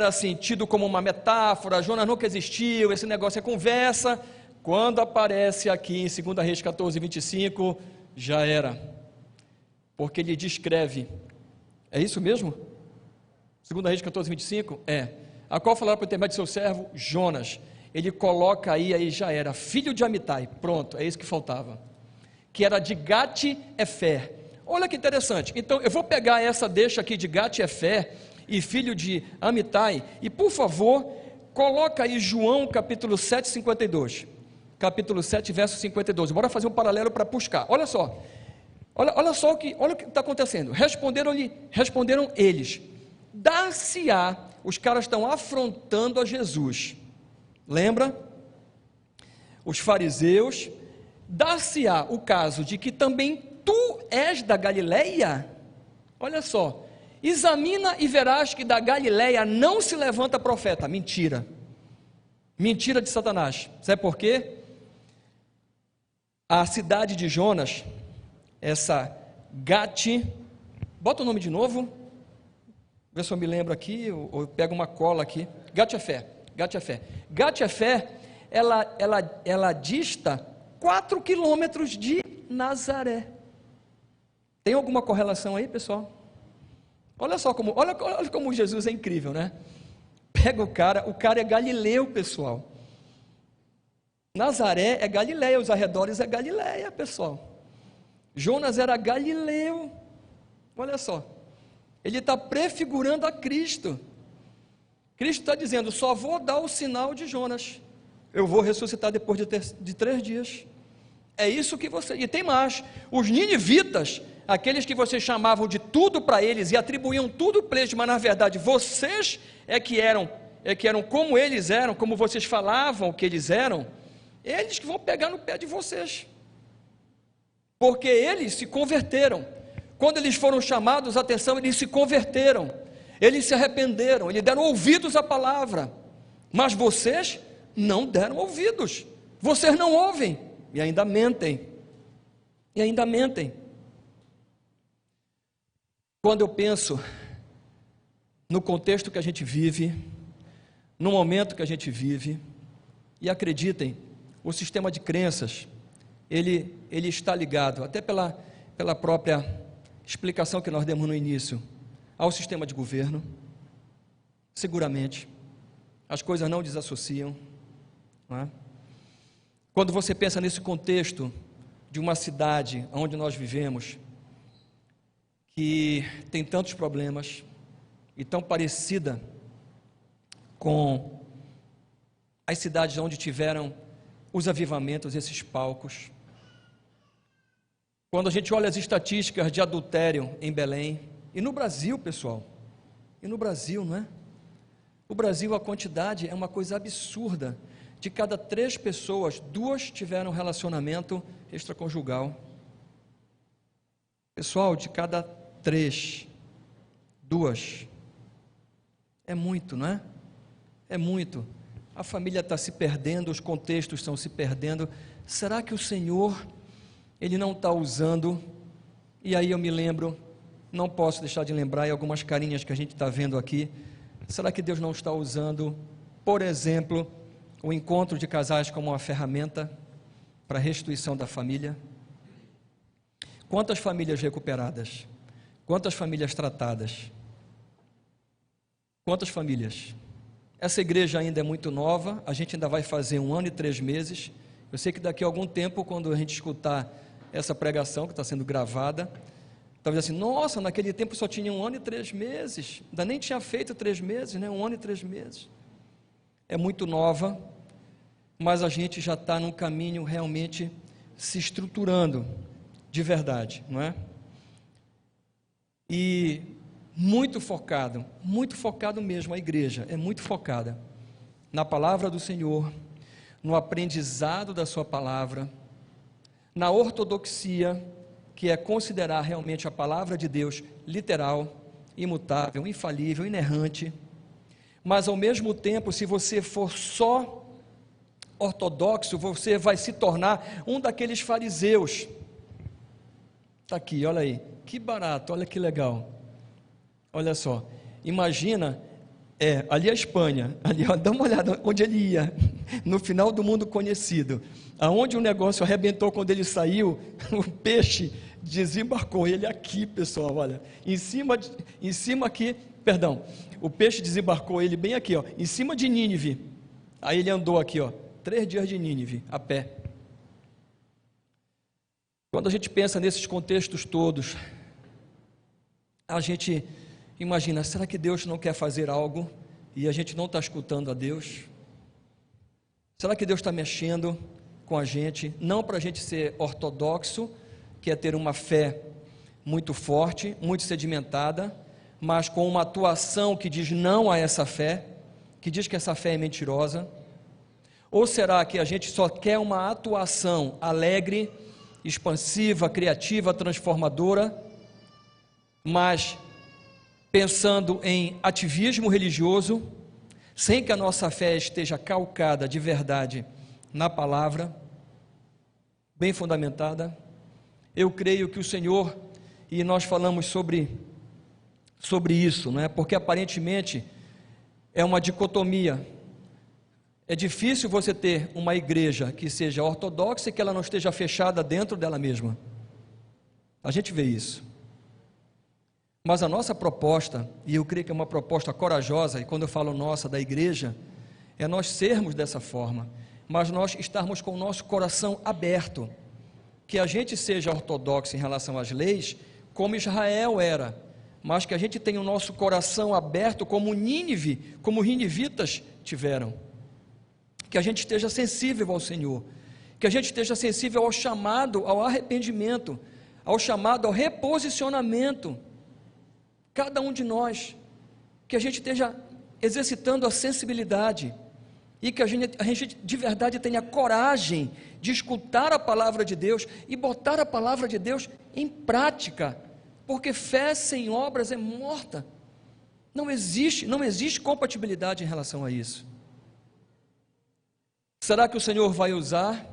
assim, tido como uma metáfora, Jonas nunca existiu, esse negócio é conversa, quando aparece aqui em 2 Reis 14, 25, já era, porque ele descreve, é isso mesmo? 2 Reis 14, 25? A qual falaram por intermédio de seu servo, Jonas, ele coloca aí já era, filho de Amitai, pronto, é isso que faltava, que era de Gate-Efer. Olha que interessante, então eu vou pegar essa deixa aqui de Gate-Efer, e filho de Amitai, e por favor, coloca aí João capítulo 7, 52, capítulo 7, verso 52, bora fazer um paralelo para buscar, olha só o que está acontecendo, responderam eles, dar-se-á, os caras estão afrontando a Jesus, lembra? Os fariseus, dar-se-á o caso de que também tu és da Galileia, olha só, examina e verás que da Galileia não se levanta profeta. Mentira de Satanás. Sabe por quê? A cidade de Jonas, essa Gate, bota o nome de novo, vê se eu me lembro aqui, ou eu pego uma cola aqui, Gate-Efer, ela dista 4 quilômetros de Nazaré. Tem alguma correlação aí, pessoal? Olha como Jesus é incrível, né? Pega o cara é galileu, pessoal. Nazaré é Galileia, os arredores é Galileia, pessoal. Jonas era galileu, olha só, ele está prefigurando a Cristo. Cristo está dizendo, só vou dar o sinal de Jonas, eu vou ressuscitar depois de 3 dias, é isso que você, e tem mais, os ninivitas, aqueles que vocês chamavam de tudo para eles, e atribuíam tudo para eles, mas na verdade, vocês é que eram como eles eram, como vocês falavam que eles eram, eles que vão pegar no pé de vocês, porque eles se converteram, quando eles foram chamados a atenção, eles se converteram, eles se arrependeram, eles deram ouvidos à palavra, mas vocês não deram ouvidos, vocês não ouvem, e ainda mentem, Quando eu penso no contexto que a gente vive, no momento que a gente vive, e acreditem, o sistema de crenças, ele está ligado, até pela própria explicação que nós demos no início, ao sistema de governo, seguramente, as coisas não desassociam, não é? Quando você pensa nesse contexto de uma cidade onde nós vivemos, que tem tantos problemas, e tão parecida com as cidades onde tiveram os avivamentos, esses palcos. Quando a gente olha as estatísticas de adultério em Belém, e no Brasil, pessoal, e no Brasil, não é? O Brasil, a quantidade é uma coisa absurda, de cada 3 pessoas, 2 tiveram relacionamento extraconjugal. Pessoal, de cada 3, 2, é muito, não é? É muito. A família está se perdendo, os contextos estão se perdendo. Será que o Senhor, Ele não está usando? E aí eu me lembro, não posso deixar de lembrar, e algumas carinhas que a gente está vendo aqui, será que Deus não está usando, por exemplo, o encontro de casais como uma ferramenta para a restituição da família? Quantas famílias recuperadas? Quantas famílias tratadas? Quantas famílias? Essa igreja ainda é muito nova, a gente ainda vai fazer 1 ano e 3 meses, eu sei que daqui a algum tempo, quando a gente escutar essa pregação que está sendo gravada, talvez assim, nossa, naquele tempo só tinha 1 ano e 3 meses, ainda nem tinha feito 3 meses, né? 1 ano e 3 meses, é muito nova, mas a gente já está num caminho realmente se estruturando, de verdade, não é? E muito focado mesmo, a igreja é muito focada na palavra do Senhor, no aprendizado da sua palavra, na ortodoxia, que é considerar realmente a palavra de Deus literal, imutável, infalível, inerrante, mas ao mesmo tempo, se você for só ortodoxo, você vai se tornar um daqueles fariseus. Está aqui, olha aí, que barato, olha que legal. Olha só, imagina, ali a Espanha, ali, ó, dá uma olhada onde ele ia, no final do mundo conhecido, aonde o negócio arrebentou quando ele saiu, o peixe desembarcou, ele aqui, pessoal, olha, em cima aqui, perdão, o peixe desembarcou ele bem aqui, ó, em cima de Nínive, aí ele andou aqui, ó, 3 dias de Nínive, a pé. Quando a gente pensa nesses contextos todos, a gente imagina, será que Deus não quer fazer algo e a gente não está escutando a Deus? Será que Deus está mexendo com a gente, não para a gente ser ortodoxo, que é ter uma fé muito forte, muito sedimentada, mas com uma atuação que diz não a essa fé, que diz que essa fé é mentirosa? Ou será que a gente só quer uma atuação alegre, expansiva, criativa, transformadora, mas pensando em ativismo religioso, sem que a nossa fé esteja calcada de verdade na palavra, bem fundamentada? Eu creio que o Senhor, e nós falamos sobre isso, não é? Porque aparentemente é uma dicotomia. É difícil você ter uma igreja que seja ortodoxa e que ela não esteja fechada dentro dela mesma. A gente vê isso. Mas a nossa proposta, e eu creio que é uma proposta corajosa, e quando eu falo nossa, da igreja, é nós sermos dessa forma, mas nós estarmos com o nosso coração aberto que a gente seja ortodoxo em relação às leis, como Israel era, mas que a gente tenha o nosso coração aberto como Nínive, como os ninivitas tiveram. Que a gente esteja sensível ao Senhor, que a gente esteja sensível ao chamado, ao arrependimento, ao chamado ao reposicionamento, cada um de nós, que a gente esteja exercitando a sensibilidade, e que a gente de verdade tenha coragem de escutar a palavra de Deus e botar a palavra de Deus em prática, porque fé sem obras é morta. Não existe compatibilidade em relação a isso. Será que o Senhor vai usar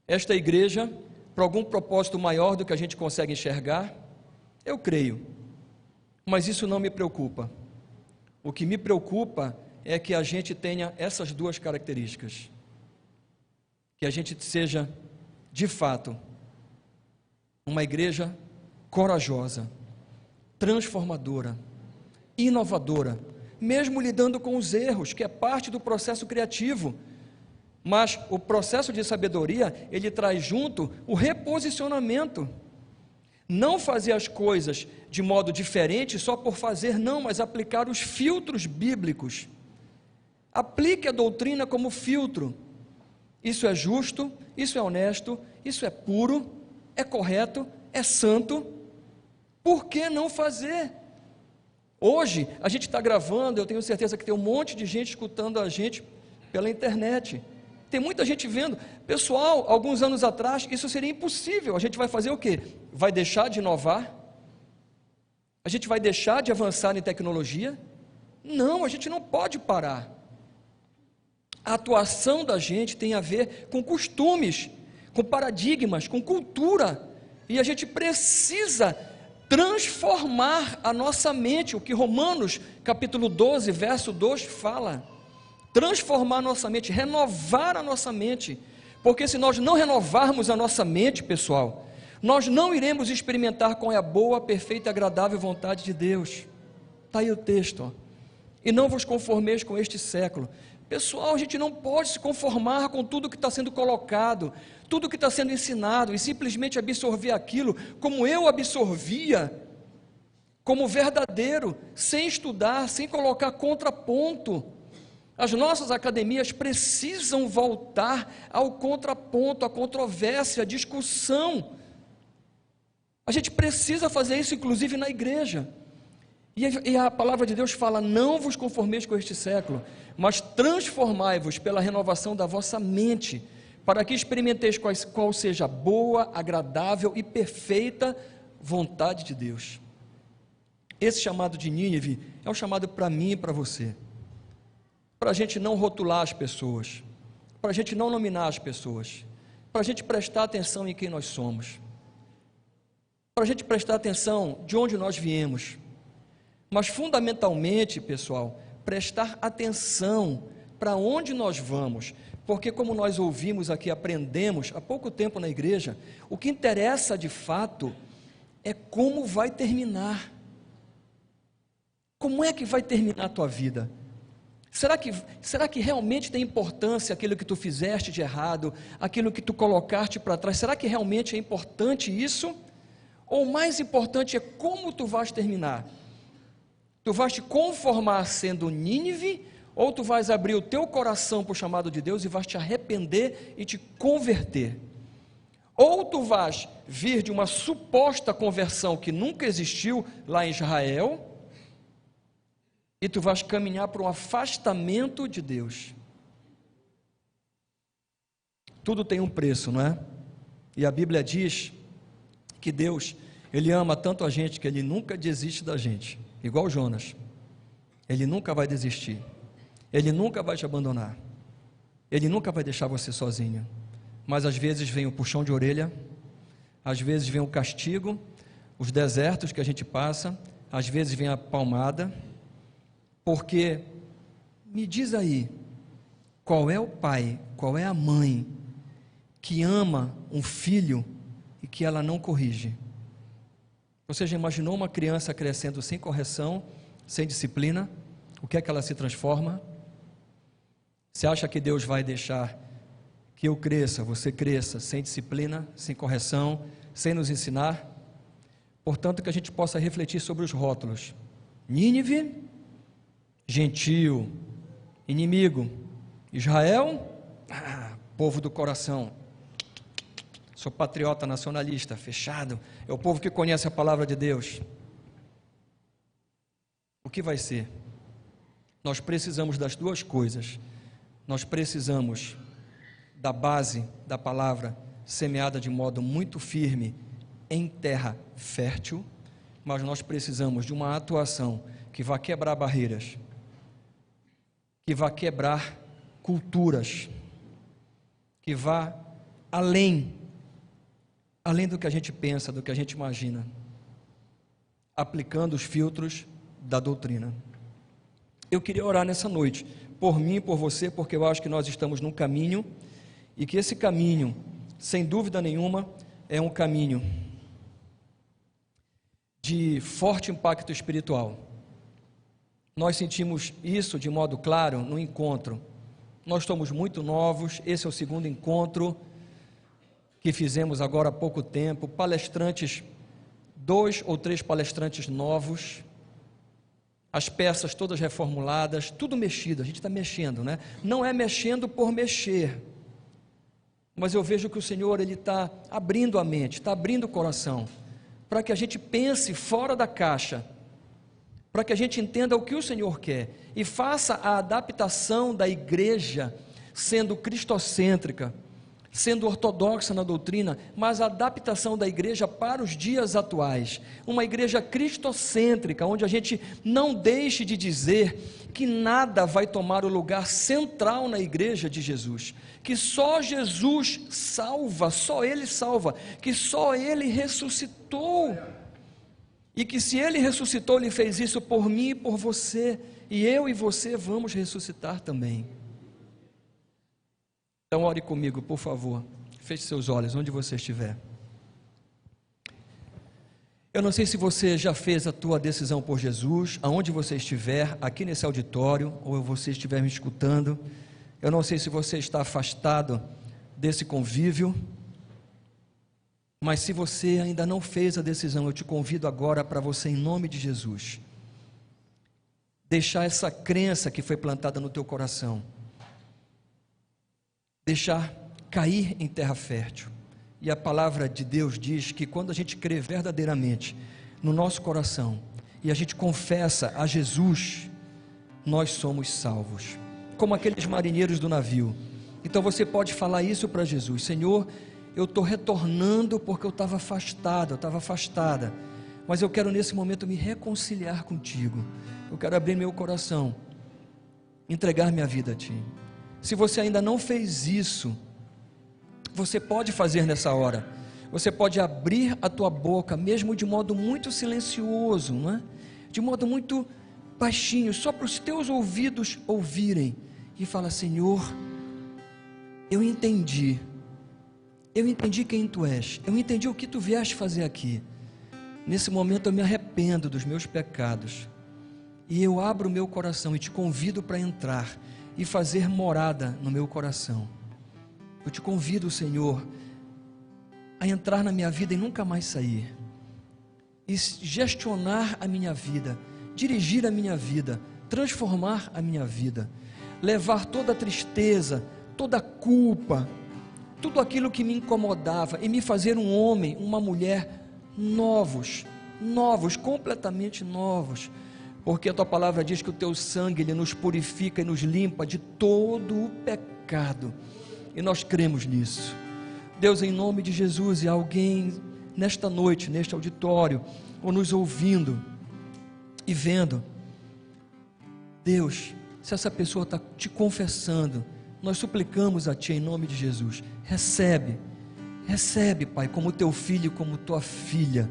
esta igreja para algum propósito maior do que a gente consegue enxergar? Eu creio, mas isso não me preocupa. O que me preocupa é que a gente tenha essas duas características, que a gente seja, de fato, uma igreja corajosa, transformadora, inovadora, mesmo lidando com os erros, que é parte do processo criativo, mas o processo de sabedoria, ele traz junto o reposicionamento, não fazer as coisas de modo diferente só por fazer, não, mas aplicar os filtros bíblicos. Aplique a doutrina como filtro. Isso é justo, isso é honesto, isso é puro, é correto, é santo. Por que não fazer? Hoje, a gente está gravando, eu tenho certeza que tem um monte de gente escutando a gente pela internet. Tem muita gente vendo. Pessoal, alguns anos atrás, isso seria impossível. A gente vai fazer o quê? Vai deixar de inovar? A gente vai deixar de avançar em tecnologia? Não, a gente não pode parar. A atuação da gente tem a ver com costumes, com paradigmas, com cultura, e a gente precisa transformar a nossa mente, o que Romanos capítulo 12, verso 2 fala, transformar a nossa mente, renovar a nossa mente, porque se nós não renovarmos a nossa mente, pessoal, nós não iremos experimentar qual é a boa, perfeita e agradável vontade de Deus. Está aí o texto, ó. E não vos conformeis com este século. Pessoal, a gente não pode se conformar com tudo que está sendo colocado, tudo que está sendo ensinado, e simplesmente absorver aquilo como eu absorvia, como verdadeiro, sem estudar, sem colocar contraponto. As nossas academias precisam voltar ao contraponto, à controvérsia, à discussão. A gente precisa fazer isso, inclusive na igreja. E a palavra de Deus fala, não vos conformeis com este século, mas transformai-vos pela renovação da vossa mente, para que experimenteis qual seja a boa, agradável e perfeita vontade de Deus. Esse chamado de Nínive é um chamado para mim e para você, para a gente não rotular as pessoas, para a gente não nominar as pessoas, para a gente prestar atenção em quem nós somos, para a gente prestar atenção de onde nós viemos, mas fundamentalmente, pessoal, prestar atenção para onde nós vamos, porque como nós ouvimos aqui, aprendemos há pouco tempo na igreja, o que interessa de fato é como vai terminar. Como é que vai terminar a tua vida? Será que realmente tem importância aquilo que tu fizeste de errado, aquilo que tu colocaste para trás? Será que realmente é importante isso? Ou o mais importante é como tu vais terminar? Tu vais te conformar sendo Nínive, ou tu vais abrir o teu coração para o chamado de Deus e vais te arrepender e te converter? Ou tu vais vir de uma suposta conversão que nunca existiu lá em Israel, e tu vais caminhar para um afastamento de Deus. Tudo tem um preço, não é? E a Bíblia diz que Deus, Ele ama tanto a gente que Ele nunca desiste da gente. Igual Jonas, Ele nunca vai desistir, Ele nunca vai te abandonar, Ele nunca vai deixar você sozinho, mas às vezes vem o puxão de orelha, às vezes vem o castigo, os desertos que a gente passa, às vezes vem a palmada, porque, me diz aí, qual é o pai, qual é a mãe que ama um filho e que ela não corrige? Você já imaginou uma criança crescendo sem correção, sem disciplina? O que é que ela se transforma? Você acha que Deus vai deixar que eu cresça, você cresça, sem disciplina, sem correção, sem nos ensinar. Portanto, que a gente possa refletir sobre os rótulos. Nínive, gentio, inimigo. Israel, povo do coração. Sou patriota, nacionalista, fechado. É o povo que conhece a palavra de Deus. O que vai ser? Nós precisamos das duas coisas. Nós precisamos da base da palavra semeada de modo muito firme em terra fértil, mas nós precisamos de uma atuação que vá quebrar barreiras, que vá quebrar culturas, que vá além do que a gente pensa, do que a gente imagina, aplicando os filtros da doutrina. Eu queria orar nessa noite, por mim e por você, porque eu acho que nós estamos num caminho, e que esse caminho, sem dúvida nenhuma, é um caminho de forte impacto espiritual. Nós sentimos isso de modo claro no encontro. Nós somos muito novos, esse é o segundo encontro que fizemos agora há pouco tempo, palestrantes, 2 ou 3 palestrantes novos, as peças todas reformuladas, tudo mexido, a gente está mexendo, né? Não é mexendo por mexer, mas eu vejo que o Senhor, Ele está abrindo a mente, está abrindo o coração, para que a gente pense fora da caixa, para que a gente entenda o que o Senhor quer, e faça a adaptação da igreja, sendo cristocêntrica, sendo ortodoxa na doutrina, mas a adaptação da igreja para os dias atuais, uma igreja cristocêntrica, onde a gente não deixe de dizer que nada vai tomar o lugar central na igreja de Jesus, que só Jesus salva, só Ele salva, que só Ele ressuscitou, e que se Ele ressuscitou, Ele fez isso por mim e por você, e eu e você vamos ressuscitar também. Então ore comigo, por favor, feche seus olhos, onde você estiver. Eu não sei se você já fez a tua decisão por Jesus, aonde você estiver, aqui nesse auditório, ou você estiver me escutando. Eu não sei se você está afastado desse convívio, mas se você ainda não fez a decisão, eu te convido agora para você, em nome de Jesus, deixar essa crença que foi plantada no teu coração, deixar cair em terra fértil. E a palavra de Deus diz que quando a gente crê verdadeiramente no nosso coração e a gente confessa a Jesus, nós somos salvos, como aqueles marinheiros do navio. Então você pode falar isso para Jesus: Senhor, eu estou retornando porque eu estava afastado, eu estava afastada, mas eu quero nesse momento me reconciliar contigo, eu quero abrir meu coração, entregar minha vida a Ti. Se você ainda não fez isso, você pode fazer nessa hora. Você pode abrir a tua boca, mesmo de modo muito silencioso, não é? De modo muito baixinho, só para os teus ouvidos ouvirem, e fala: Senhor, eu entendi quem Tu és, eu entendi o que Tu vieste fazer aqui. Nesse momento eu me arrependo dos meus pecados, e eu abro o meu coração e Te convido para entrar e fazer morada no meu coração. Eu te convido, Senhor, a entrar na minha vida e nunca mais sair, e gestionar a minha vida, dirigir a minha vida, transformar a minha vida, levar toda a tristeza, toda a culpa, tudo aquilo que me incomodava, e me fazer um homem, uma mulher novos, completamente novos, porque a Tua palavra diz que o Teu sangue, Ele nos purifica e nos limpa de todo o pecado, e nós cremos nisso. Deus, em nome de Jesus, e alguém nesta noite, neste auditório, ou nos ouvindo e vendo, Deus, se essa pessoa está Te confessando, nós suplicamos a Ti em nome de Jesus, recebe, Pai, como Teu filho, como Tua filha,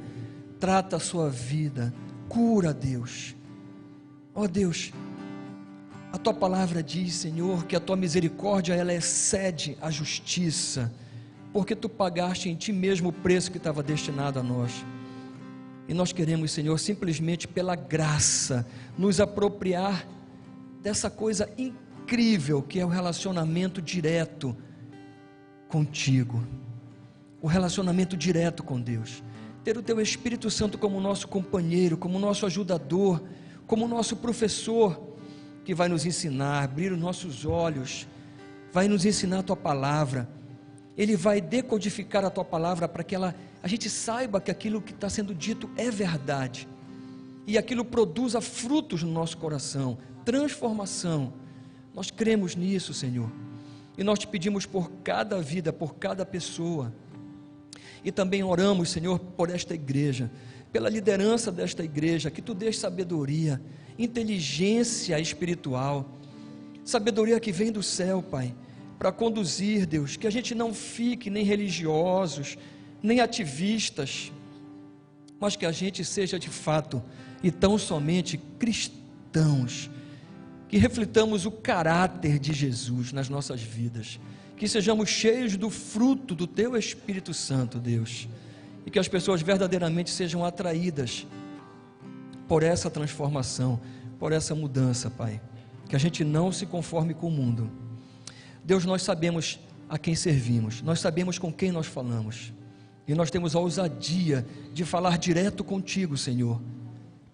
trata a sua vida, cura, Deus. Ó Deus, a Tua palavra diz, Senhor, que a Tua misericórdia, ela excede a justiça, porque Tu pagaste em Ti mesmo o preço que estava destinado a nós, e nós queremos, Senhor, simplesmente pela graça, nos apropriar dessa coisa incrível que é o relacionamento direto contigo, o relacionamento direto com Deus, ter o teu Espírito Santo como nosso companheiro, como nosso ajudador, como nosso professor, que vai nos ensinar, abrir os nossos olhos, vai nos ensinar a tua palavra. Ele vai decodificar a tua palavra para que a gente saiba que aquilo que está sendo dito é verdade, e aquilo produza frutos no nosso coração, transformação. Nós cremos nisso, Senhor, e nós te pedimos por cada vida, por cada pessoa, e também oramos, Senhor, por esta igreja, pela liderança desta igreja, que tu dês sabedoria, inteligência espiritual, sabedoria que vem do céu, Pai, para conduzir, Deus, que a gente não fique nem religiosos, nem ativistas, mas que a gente seja de fato e tão somente cristãos, que reflitamos o caráter de Jesus nas nossas vidas, que sejamos cheios do fruto do Teu Espírito Santo, Deus, e que as pessoas verdadeiramente sejam atraídas por essa transformação, por essa mudança, Pai, que a gente não se conforme com o mundo. Deus, nós sabemos a quem servimos, nós sabemos com quem nós falamos, e nós temos a ousadia de falar direto contigo, Senhor,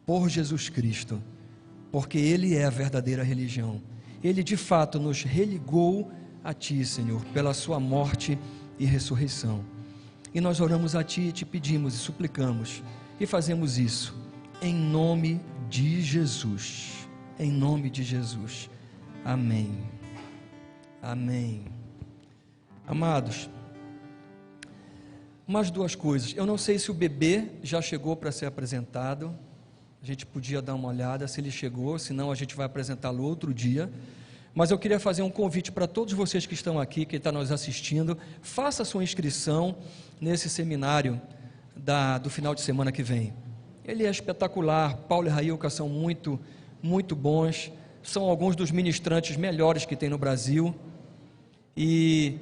por Jesus Cristo, porque Ele é a verdadeira religião. Ele de fato nos religou a Ti, Senhor, pela sua morte e ressurreição, e nós oramos a Ti e te pedimos e suplicamos, e fazemos isso em nome de Jesus, em nome de Jesus, amém, amém. Amados, mais duas coisas. Eu não sei se o bebê já chegou para ser apresentado, a gente podia dar uma olhada se ele chegou, senão a gente vai apresentá-lo outro dia, mas eu queria fazer um convite para todos vocês que estão aqui, que estão nos assistindo. Faça a sua inscrição nesse seminário do final de semana que vem. Ele é espetacular. Paulo e Railca são muito, muito bons, são alguns dos ministrantes melhores que tem no Brasil, e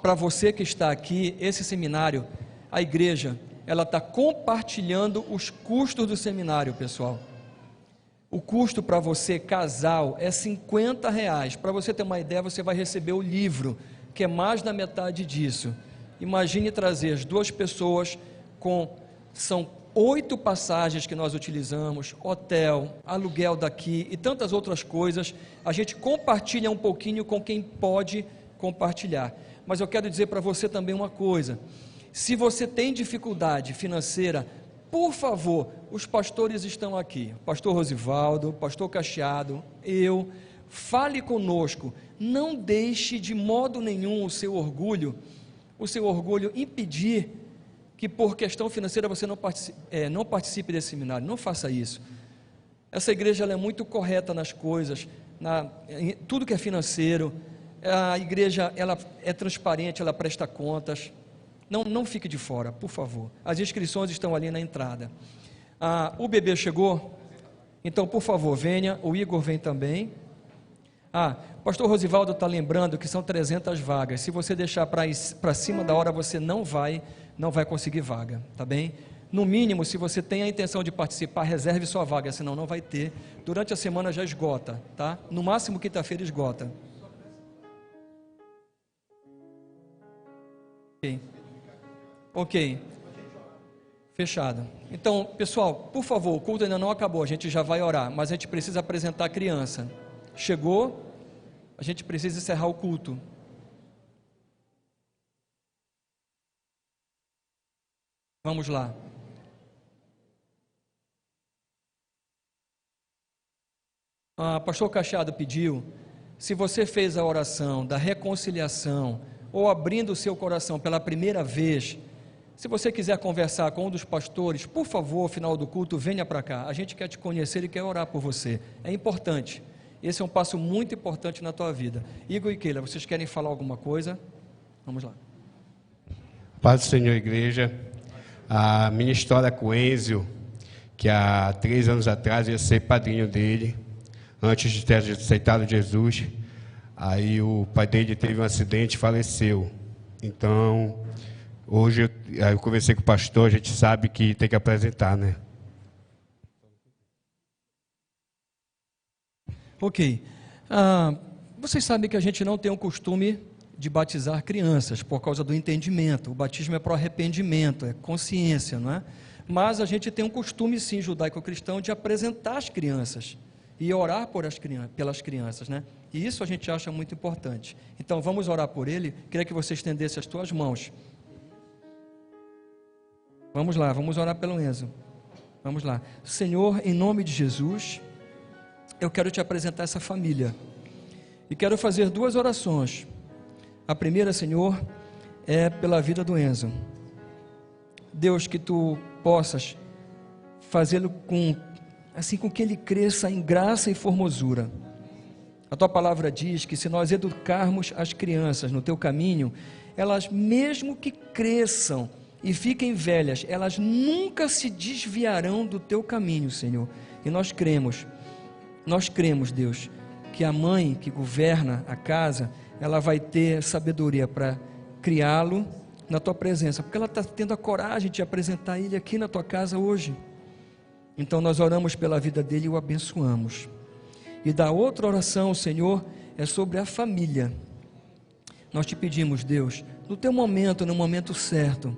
para você que está aqui, esse seminário, a igreja, ela está compartilhando os custos do seminário, pessoal. O custo para você, casal, é R$50. Para você ter uma ideia, você vai receber o livro, que é mais da metade disso. Imagine trazer as duas pessoas são 8 passagens que nós utilizamos, hotel, aluguel daqui e tantas outras coisas. A gente compartilha um pouquinho com quem pode compartilhar. Mas eu quero dizer para você também uma coisa: se você tem dificuldade financeira, por favor, os pastores estão aqui, pastor Rosivaldo, pastor Cacheado, fale conosco, não deixe de modo nenhum o seu orgulho impedir que por questão financeira você não participe desse seminário. Não faça isso. Essa igreja ela é muito correta nas coisas, em tudo que é financeiro. A igreja ela é transparente, ela presta contas. Não fique de fora, por favor. As inscrições estão ali na entrada. O bebê chegou? Então, por favor, venha. O Igor vem também. Pastor Rosivaldo está lembrando que são 300 vagas. Se você deixar para cima da hora, você não vai conseguir vaga, tá bem? No mínimo, se você tem a intenção de participar, reserve sua vaga, senão não vai ter. Durante a semana já esgota, tá? No máximo, quinta-feira esgota. Ok. Fechado. Então, pessoal, por favor, o culto ainda não acabou, a gente já vai orar, mas a gente precisa apresentar a criança. Chegou, a gente precisa encerrar o culto. Vamos lá. Pastor Cacheado pediu, se você fez a oração da reconciliação, ou abrindo o seu coração pela primeira vez, se você quiser conversar com um dos pastores, por favor, ao final do culto, venha para cá. A gente quer te conhecer e quer orar por você. É importante. Esse é um passo muito importante na tua vida. Igor e Keila, vocês querem falar alguma coisa? Vamos lá. Paz do Senhor, igreja. A minha história com o Enzio, que há 3 anos atrás eu ia ser padrinho dele, antes de ter aceitado Jesus. Aí o pai dele teve um acidente e faleceu. Então, hoje eu conversei com o pastor, a gente sabe que tem que apresentar, né? Ok. Vocês sabem que a gente não tem o costume de batizar crianças, por causa do entendimento. O batismo é para o arrependimento, é consciência, não é? Mas a gente tem um costume, sim, judaico-cristão, de apresentar as crianças e orar pelas crianças, né? E isso a gente acha muito importante. Então, vamos orar por ele. Queria que você estendesse as tuas mãos. Vamos lá, vamos orar pelo Enzo. Vamos lá. Senhor, em nome de Jesus, eu quero te apresentar essa família. E quero fazer 2 orações. A primeira, Senhor, é pela vida do Enzo. Deus, que tu possas fazê-lo com que ele cresça em graça e formosura. A tua palavra diz que se nós educarmos as crianças no teu caminho, elas mesmo que cresçam e fiquem velhas, elas nunca se desviarão do teu caminho, Senhor. E nós cremos, Deus, que a mãe que governa a casa, ela vai ter sabedoria para criá-lo na tua presença, porque ela está tendo a coragem de apresentar ele aqui na tua casa hoje. Então nós oramos pela vida dele e o abençoamos. E da outra oração, Senhor, é sobre a família. Nós te pedimos, Deus, no teu momento, no momento certo,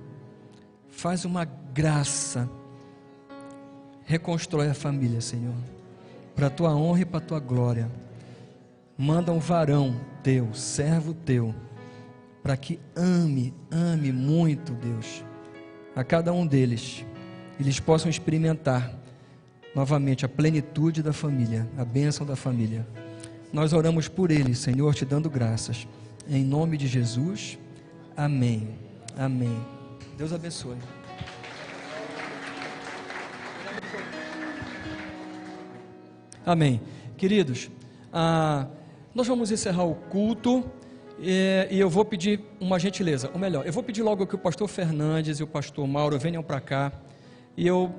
faz uma graça, reconstrói a família, Senhor, para a tua honra e para a tua glória. Manda um varão teu, servo teu, para que ame muito, Deus, a cada um deles, e eles possam experimentar novamente a plenitude da família, a bênção da família. Nós oramos por eles, Senhor, te dando graças, em nome de Jesus, amém, amém. Deus abençoe. Amém. Queridos, nós vamos encerrar o culto e eu vou pedir uma gentileza, ou melhor, eu vou pedir logo que o pastor Fernandes e o pastor Mauro venham para cá, e eu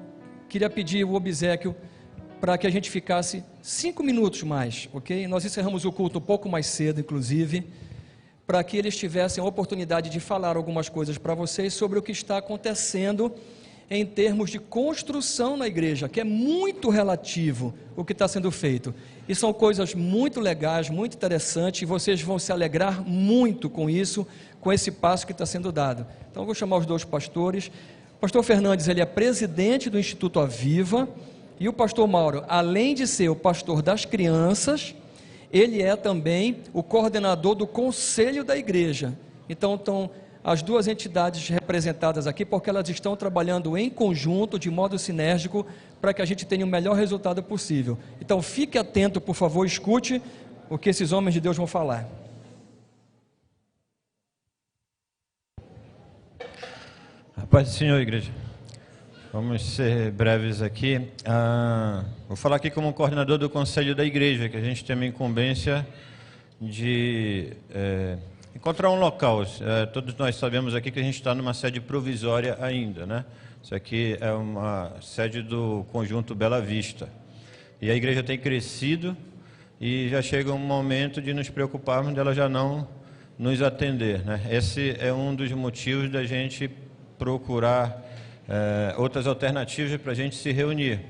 queria pedir o obséquio para que a gente ficasse 5 minutos mais, ok? Nós encerramos o culto um pouco mais cedo, inclusive, para que eles tivessem a oportunidade de falar algumas coisas para vocês sobre o que está acontecendo em termos de construção na igreja, que é muito relativo o que está sendo feito, e são coisas muito legais, muito interessantes, e vocês vão se alegrar muito com isso, com esse passo que está sendo dado. Então eu vou chamar os 2 pastores. O pastor Fernandes, ele é presidente do Instituto Aviva, e o pastor Mauro, além de ser o pastor das crianças, ele é também o coordenador do conselho da igreja. Então estão as 2 entidades representadas aqui, porque elas estão trabalhando em conjunto, de modo sinérgico, para que a gente tenha o melhor resultado possível. Então fique atento, por favor, escute o que esses homens de Deus vão falar. A paz do Senhor, igreja. Vamos ser breves aqui. Vou falar aqui como coordenador do conselho da igreja, que a gente tem uma incumbência de encontrar um local. Todos nós sabemos aqui que a gente está numa sede provisória ainda, né? Isso aqui é uma sede do Conjunto Bela Vista. E a igreja tem crescido e já chega um momento de nos preocuparmos dela já não nos atender, né? Esse é um dos motivos da gente procurar outras alternativas para a gente se reunir.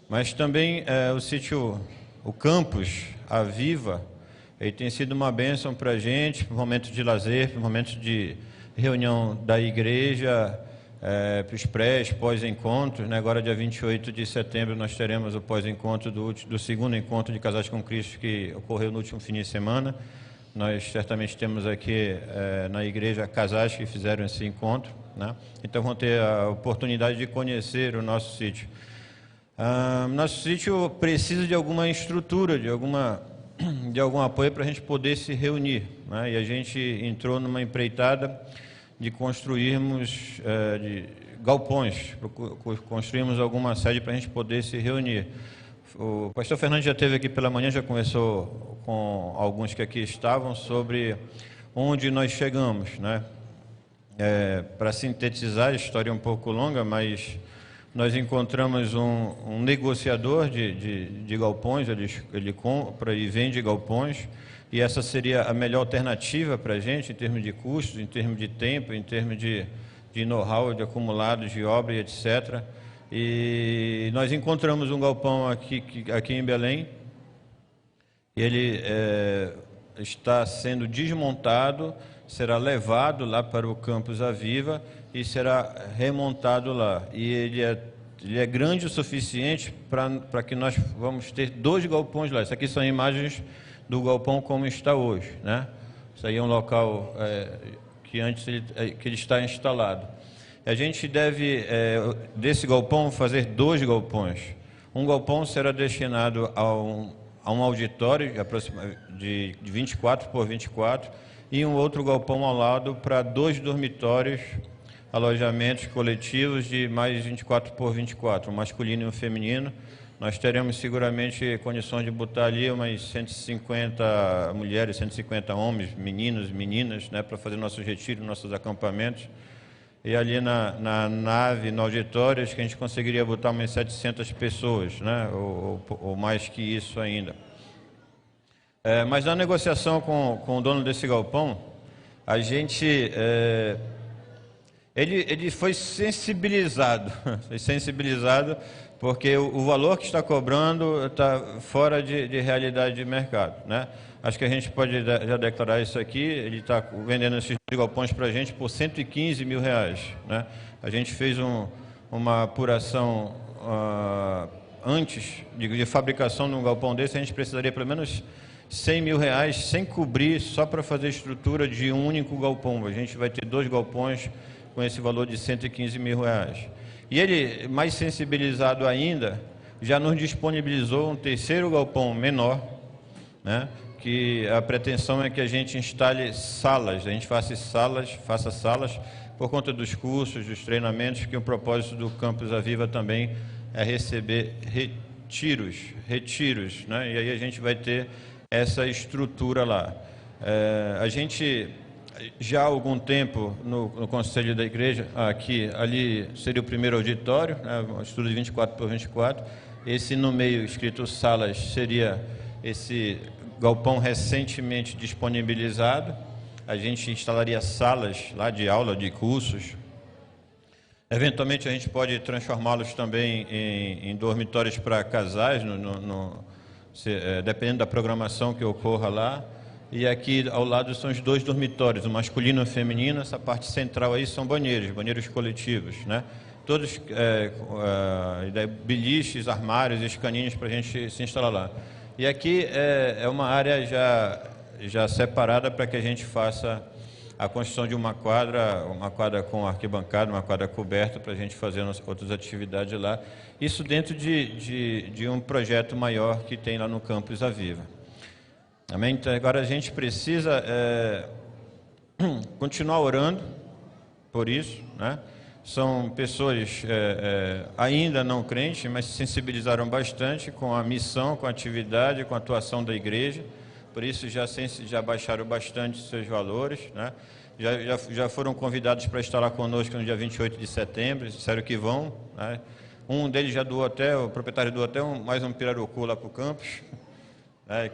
Mas também o sítio, o campus Aviva, ele tem sido uma bênção para a gente, para momentos de lazer, para momentos de reunião da igreja, para os pós-encontros, né? Agora, dia 28 de setembro, nós teremos o pós-encontro do segundo encontro de Casais com Cristo, que ocorreu no último fim de semana. Nós certamente temos aqui na igreja casais que fizeram esse encontro, né? Então vão ter a oportunidade de conhecer o nosso sítio. Nosso sítio precisa de alguma estrutura, de algum apoio para a gente poder se reunir, né? E a gente entrou numa empreitada de construirmos galpões, construímos alguma sede para a gente poder se reunir. O pastor Fernandes já esteve aqui pela manhã, já conversou com alguns que aqui estavam sobre onde nós chegamos, né? Para sintetizar, a história é um pouco longa, mas nós encontramos um negociador de galpões, ele compra e vende galpões, e essa seria a melhor alternativa para a gente, em termos de custos, em termos de tempo, em termos de know-how, de acumulados de obra e etc. E nós encontramos um galpão aqui em Belém, e ele está sendo desmontado, será levado lá para o Campus Aviva e será remontado lá. E ele é grande o suficiente para que nós vamos ter 2 galpões lá. Isso aqui são imagens do galpão como está hoje, né? Isso aí é um local que antes que ele está instalado. A gente deve, desse galpão, fazer 2 galpões. Um galpão será destinado a um auditório de 24 por 24 e um outro galpão ao lado para 2 dormitórios, alojamentos coletivos de mais 24 por 24, um masculino e um feminino. Nós teremos seguramente condições de botar ali umas 150 mulheres, 150 homens, meninos, meninas, né, para fazer nossos retiros, nossos acampamentos. E ali na nave, no auditório, acho que a gente conseguiria botar umas 700 pessoas, né, ou mais que isso ainda. Mas na negociação com o dono desse galpão, a gente... Ele foi sensibilizado, porque o valor que está cobrando está fora de realidade de mercado, né? Acho que a gente pode já declarar isso aqui. Ele está vendendo esses galpões para a gente por R$115 mil, né? A gente fez uma apuração antes de fabricação de um galpão desse. A gente precisaria pelo menos R$100 mil sem cobrir, só para fazer estrutura de um único galpão. A gente vai ter 2 galpões com esse valor de R$115 mil. E ele, mais sensibilizado ainda, já nos disponibilizou um 3º galpão menor, né? Que a pretensão é que a gente instale salas, a gente faça salas por conta dos cursos, dos treinamentos, que o propósito do Campus Aviva também é receber retiros, né? E aí a gente vai ter essa estrutura lá. A gente... Já há algum tempo, no Conselho da Igreja, ali seria o primeiro auditório, né, um estudo de 24 por 24. Esse no meio, escrito salas, seria esse galpão recentemente disponibilizado. A gente instalaria salas lá de aula, de cursos. Eventualmente, a gente pode transformá-los também em dormitórios para casais, dependendo da programação que ocorra lá. E aqui ao lado são os 2 dormitórios, o masculino e o feminino. Essa parte central aí são banheiros coletivos, né? Todos beliches, armários, escaninhos para a gente se instalar lá. E aqui é uma área já separada para que a gente faça a construção de uma quadra com arquibancada, uma quadra coberta, para a gente fazer outras atividades lá. Isso dentro de um projeto maior que tem lá no Campus Aviva. Amém? Então, agora a gente precisa continuar orando por isso, né? São pessoas ainda não crentes, mas se sensibilizaram bastante com a missão, com a atividade, com a atuação da igreja. Por isso já baixaram bastante seus valores, né? Já foram convidados para estar lá conosco no dia 28 de setembro, disseram que vão, né? Um deles já doou até, o proprietário doou até mais um pirarucu lá para o campus.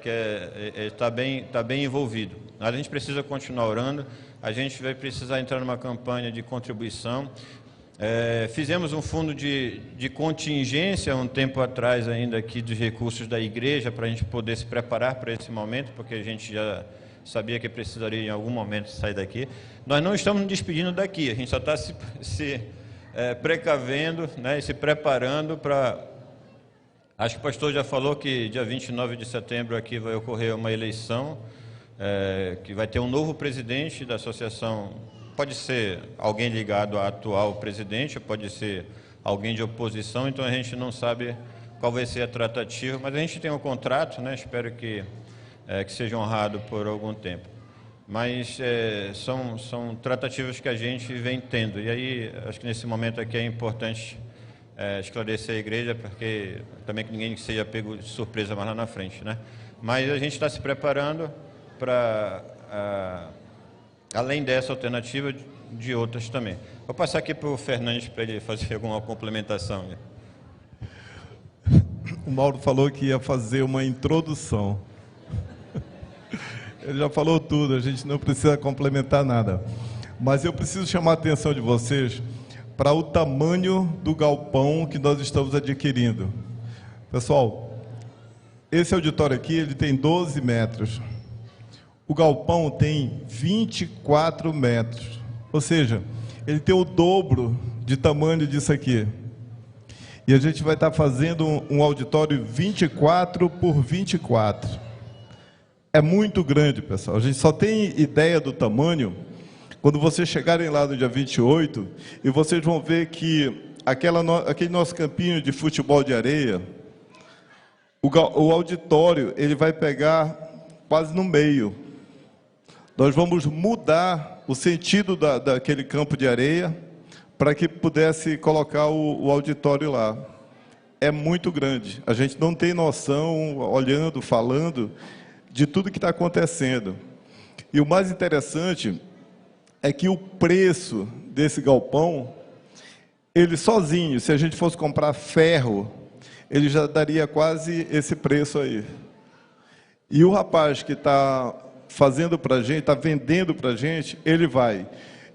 Que está bem envolvido. A gente precisa continuar orando, a gente vai precisar entrar numa campanha de contribuição. Fizemos um fundo de contingência um tempo atrás ainda aqui dos recursos da igreja, para a gente poder se preparar para esse momento, porque a gente já sabia que precisaria em algum momento sair daqui. Nós não estamos nos despedindo daqui, a gente só está se precavendo, né, e se preparando para... Acho que o pastor já falou que dia 29 de setembro aqui vai ocorrer uma eleição, que vai ter um novo presidente da associação. Pode ser alguém ligado ao atual presidente, pode ser alguém de oposição, então a gente não sabe qual vai ser a tratativa, mas a gente tem um contrato, né? Espero que seja honrado por algum tempo. Mas são tratativas que a gente vem tendo, e aí acho que nesse momento aqui é importante... esclarecer a igreja, porque também que ninguém seja pego de surpresa mais lá na frente, né? Mas a gente está se preparando para, além dessa alternativa, de outras também. Vou passar aqui para o Fernandes para ele fazer alguma complementação. O Mauro falou que ia fazer uma introdução. Ele já falou tudo, a gente não precisa complementar nada. Mas eu preciso chamar a atenção de vocês para o tamanho do galpão que nós estamos adquirindo. Pessoal, esse auditório aqui, ele tem 12 metros. O galpão tem 24 metros, ou seja, ele tem o dobro de tamanho disso aqui. E a gente vai estar fazendo um auditório 24 por 24. É muito grande, pessoal. A gente só tem ideia do tamanho quando vocês chegarem lá no dia 28 e vocês vão ver que aquele nosso campinho de futebol de areia, o auditório, ele vai pegar quase no meio. Nós vamos mudar o sentido daquele campo de areia para que pudesse colocar o auditório lá. É muito grande. A gente não tem noção, olhando, falando, de tudo que está acontecendo. E o mais interessante é que o preço desse galpão, ele sozinho, se a gente fosse comprar ferro, ele já daria quase esse preço aí. E o rapaz que está fazendo para a gente, está vendendo para a gente, ele vai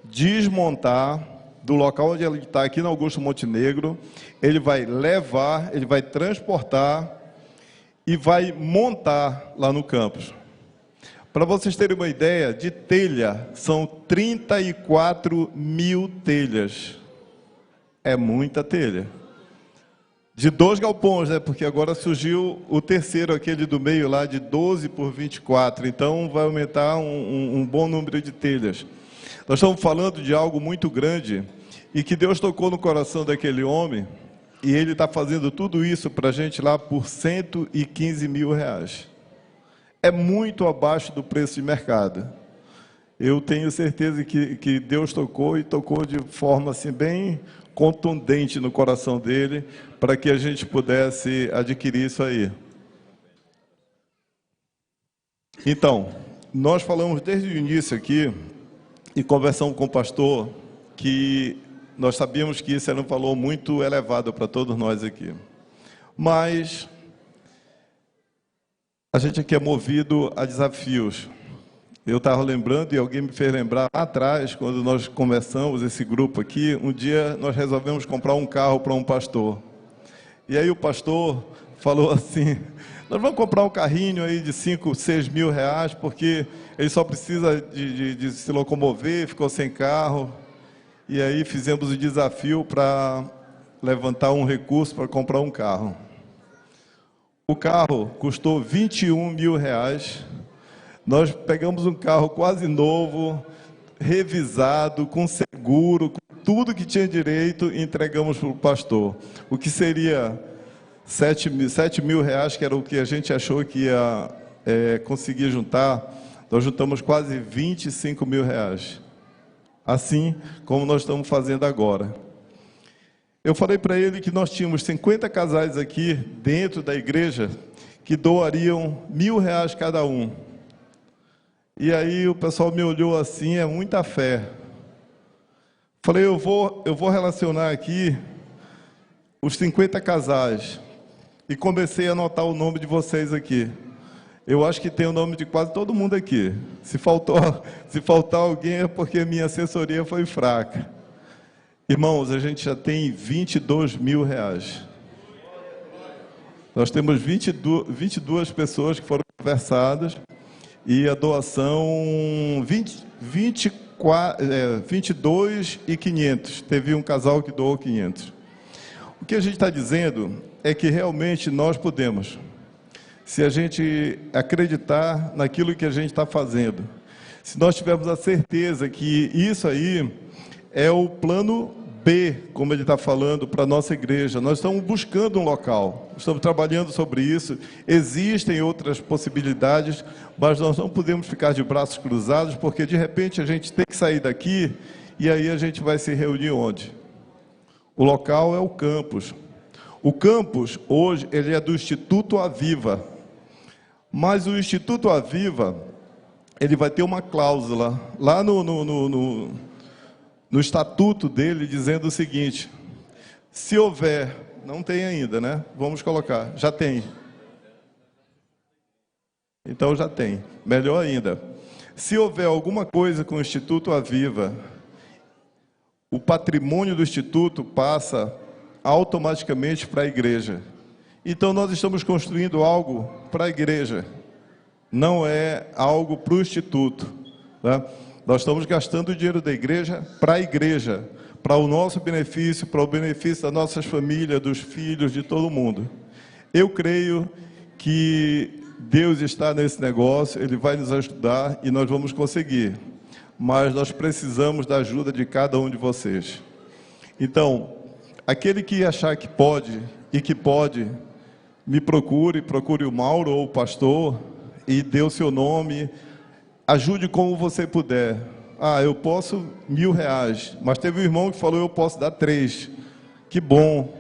desmontar do local onde ele está, aqui na Augusto Montenegro, ele vai levar, ele vai transportar e vai montar lá no campus. Para vocês terem uma ideia, de telha, são 34 mil telhas. É muita telha. De 2 galpões, né? Porque agora surgiu o terceiro, aquele do meio lá, de 12 por 24. Então, vai aumentar um bom número de telhas. Nós estamos falando de algo muito grande e que Deus tocou no coração daquele homem e ele está fazendo tudo isso para a gente lá por 115 mil reais. É muito abaixo do preço de mercado. Eu tenho certeza que Deus tocou e tocou de forma assim bem contundente no coração dele, para que a gente pudesse adquirir isso aí. Então, nós falamos desde o início aqui, e conversamos com o pastor, que nós sabíamos que isso era um valor muito elevado para todos nós aqui. Mas a gente aqui é movido a desafios. Eu estava lembrando, e alguém me fez lembrar lá atrás, quando nós começamos esse grupo aqui, um dia nós resolvemos comprar um carro para um pastor. E aí o pastor falou assim, nós vamos comprar um carrinho aí de 5, 6 mil reais, porque ele só precisa de se locomover, ficou sem carro. E aí fizemos o desafio para levantar um recurso para comprar um carro. O carro custou 21 mil reais. Nós pegamos um carro quase novo, revisado, com seguro, com tudo que tinha direito, e entregamos para o pastor. O que seria 7 mil reais, que era o que a gente achou que ia conseguir juntar, nós juntamos quase 25 mil reais. Assim como nós estamos fazendo agora. Eu falei para ele que nós tínhamos 50 casais aqui dentro da igreja que doariam 1.000 reais cada um. E aí o pessoal me olhou assim, é muita fé. Falei, eu vou relacionar aqui os 50 casais. E comecei a anotar o nome de vocês aqui. Eu acho que tem o nome de quase todo mundo aqui. Se faltar alguém é porque minha assessoria foi fraca. Irmãos, a gente já tem 22 mil reais. Nós temos 22 pessoas que foram conversadas. E a doação 22.500. Teve um casal que doou 500. O que a gente está dizendo é que realmente nós podemos, se a gente acreditar naquilo que a gente está fazendo, se nós tivermos a certeza que isso aí é o plano B, como ele está falando, para a nossa igreja. Nós estamos buscando um local, estamos trabalhando sobre isso, existem outras possibilidades, mas nós não podemos ficar de braços cruzados, porque de repente a gente tem que sair daqui, e aí a gente vai se reunir onde? O local é o campus. O campus, hoje, ele é do Instituto Aviva, mas o Instituto Aviva, ele vai ter uma cláusula, lá no estatuto dele, dizendo o seguinte, se houver, não tem ainda, né? Vamos colocar, já tem. Então já tem, melhor ainda. Se houver alguma coisa com o Instituto Aviva, o patrimônio do Instituto passa automaticamente para a igreja. Então nós estamos construindo algo para a igreja. não é algo prostituto, tá? Nós estamos gastando o dinheiro da igreja, para o nosso benefício, para o benefício das nossas famílias, dos filhos, de todo mundo. Eu creio que Deus está nesse negócio, Ele vai nos ajudar e nós vamos conseguir. Mas nós precisamos da ajuda de cada um de vocês. Então, aquele que achar que pode e que pode, me procure o Mauro ou o pastor e dê o seu nome, ajude como você puder. Eu posso R$1.000, mas teve um irmão que falou, eu posso dar 3. Que bom.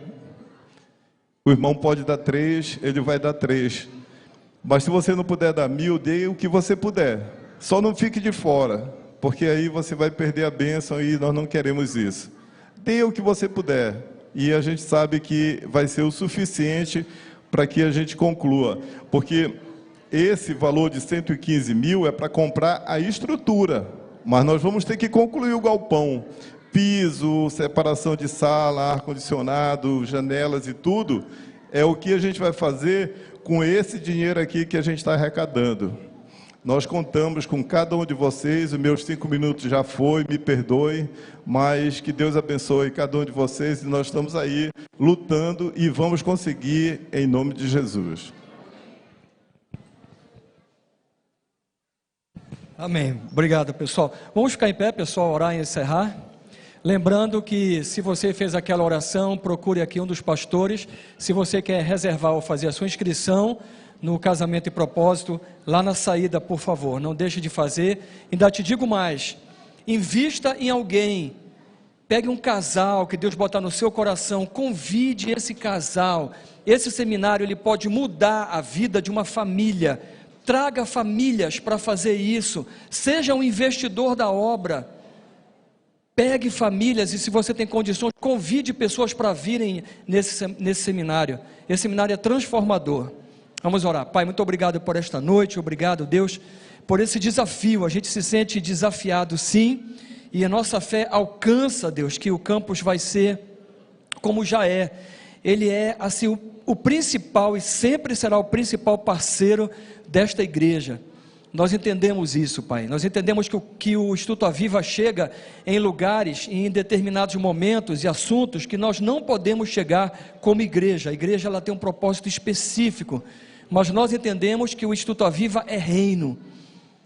O irmão pode dar 3, ele vai dar 3. Mas se você não puder dar 1.000, dê o que você puder. Só não fique de fora, porque aí você vai perder a bênção e nós não queremos isso. Dê o que você puder. E a gente sabe que vai ser o suficiente para que a gente conclua. Porque esse valor de 115 mil é para comprar a estrutura. Mas nós vamos ter que concluir o galpão. Piso, separação de sala, ar-condicionado, janelas e tudo. É o que a gente vai fazer com esse dinheiro aqui que a gente está arrecadando. Nós contamos com cada um de vocês. Os meus 5 minutos já foi, me perdoe. Mas que Deus abençoe cada um de vocês. E nós estamos aí lutando e vamos conseguir em nome de Jesus. Amém. Obrigado, pessoal. Vamos ficar em pé, pessoal, orar e encerrar. Lembrando que se você fez aquela oração, procure aqui um dos pastores. Se você quer reservar ou fazer a sua inscrição no Casamento e Propósito, lá na saída, por favor, não deixe de fazer. Ainda te digo mais, invista em alguém. Pegue um casal que Deus botar no seu coração, convide esse casal. Esse seminário ele pode mudar a vida de uma família. Traga famílias para fazer isso, seja um investidor da obra, pegue famílias e se você tem condições, convide pessoas para virem nesse seminário. Esse seminário é transformador. Vamos orar. Pai, muito obrigado por esta noite, obrigado Deus, por esse desafio. A gente se sente desafiado sim, e a nossa fé alcança, Deus, que o campus vai ser como já é. Ele é assim o principal e sempre será o principal parceiro desta igreja. Nós entendemos isso, Pai. Nós entendemos que o Instituto Aviva chega em lugares, em determinados momentos e assuntos que nós não podemos chegar como igreja. A igreja ela tem um propósito específico, mas nós entendemos que o Instituto Aviva é reino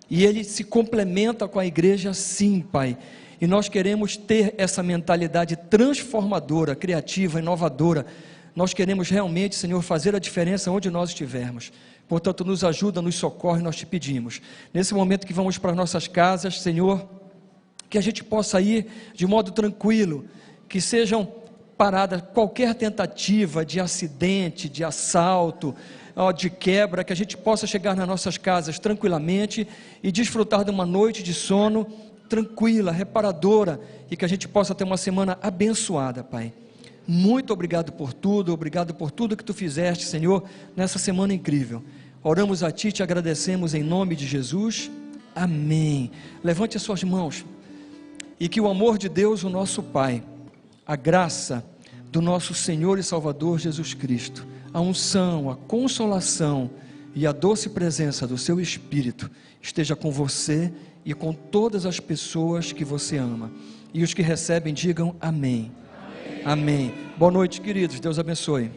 e ele se complementa com a igreja sim, Pai. E nós queremos ter essa mentalidade transformadora, criativa, inovadora. Nós queremos realmente, Senhor, fazer a diferença onde nós estivermos. Portanto, nos ajuda, nos socorre, nós te pedimos. Nesse momento que vamos para nossas casas, Senhor, que a gente possa ir de modo tranquilo, que sejam paradas qualquer tentativa de acidente, de assalto, de quebra, que a gente possa chegar nas nossas casas tranquilamente e desfrutar de uma noite de sono tranquila, reparadora, e que a gente possa ter uma semana abençoada, Pai. Muito obrigado por tudo que Tu fizeste, Senhor, nessa semana incrível. Oramos a Ti, Te agradecemos em nome de Jesus, amém. Levante as suas mãos, e que o amor de Deus, o nosso Pai, a graça do nosso Senhor e Salvador Jesus Cristo, a unção, a consolação e a doce presença do Seu Espírito, esteja com você e com todas as pessoas que você ama, e os que recebem digam amém. Amém. Boa noite, queridos. Deus abençoe.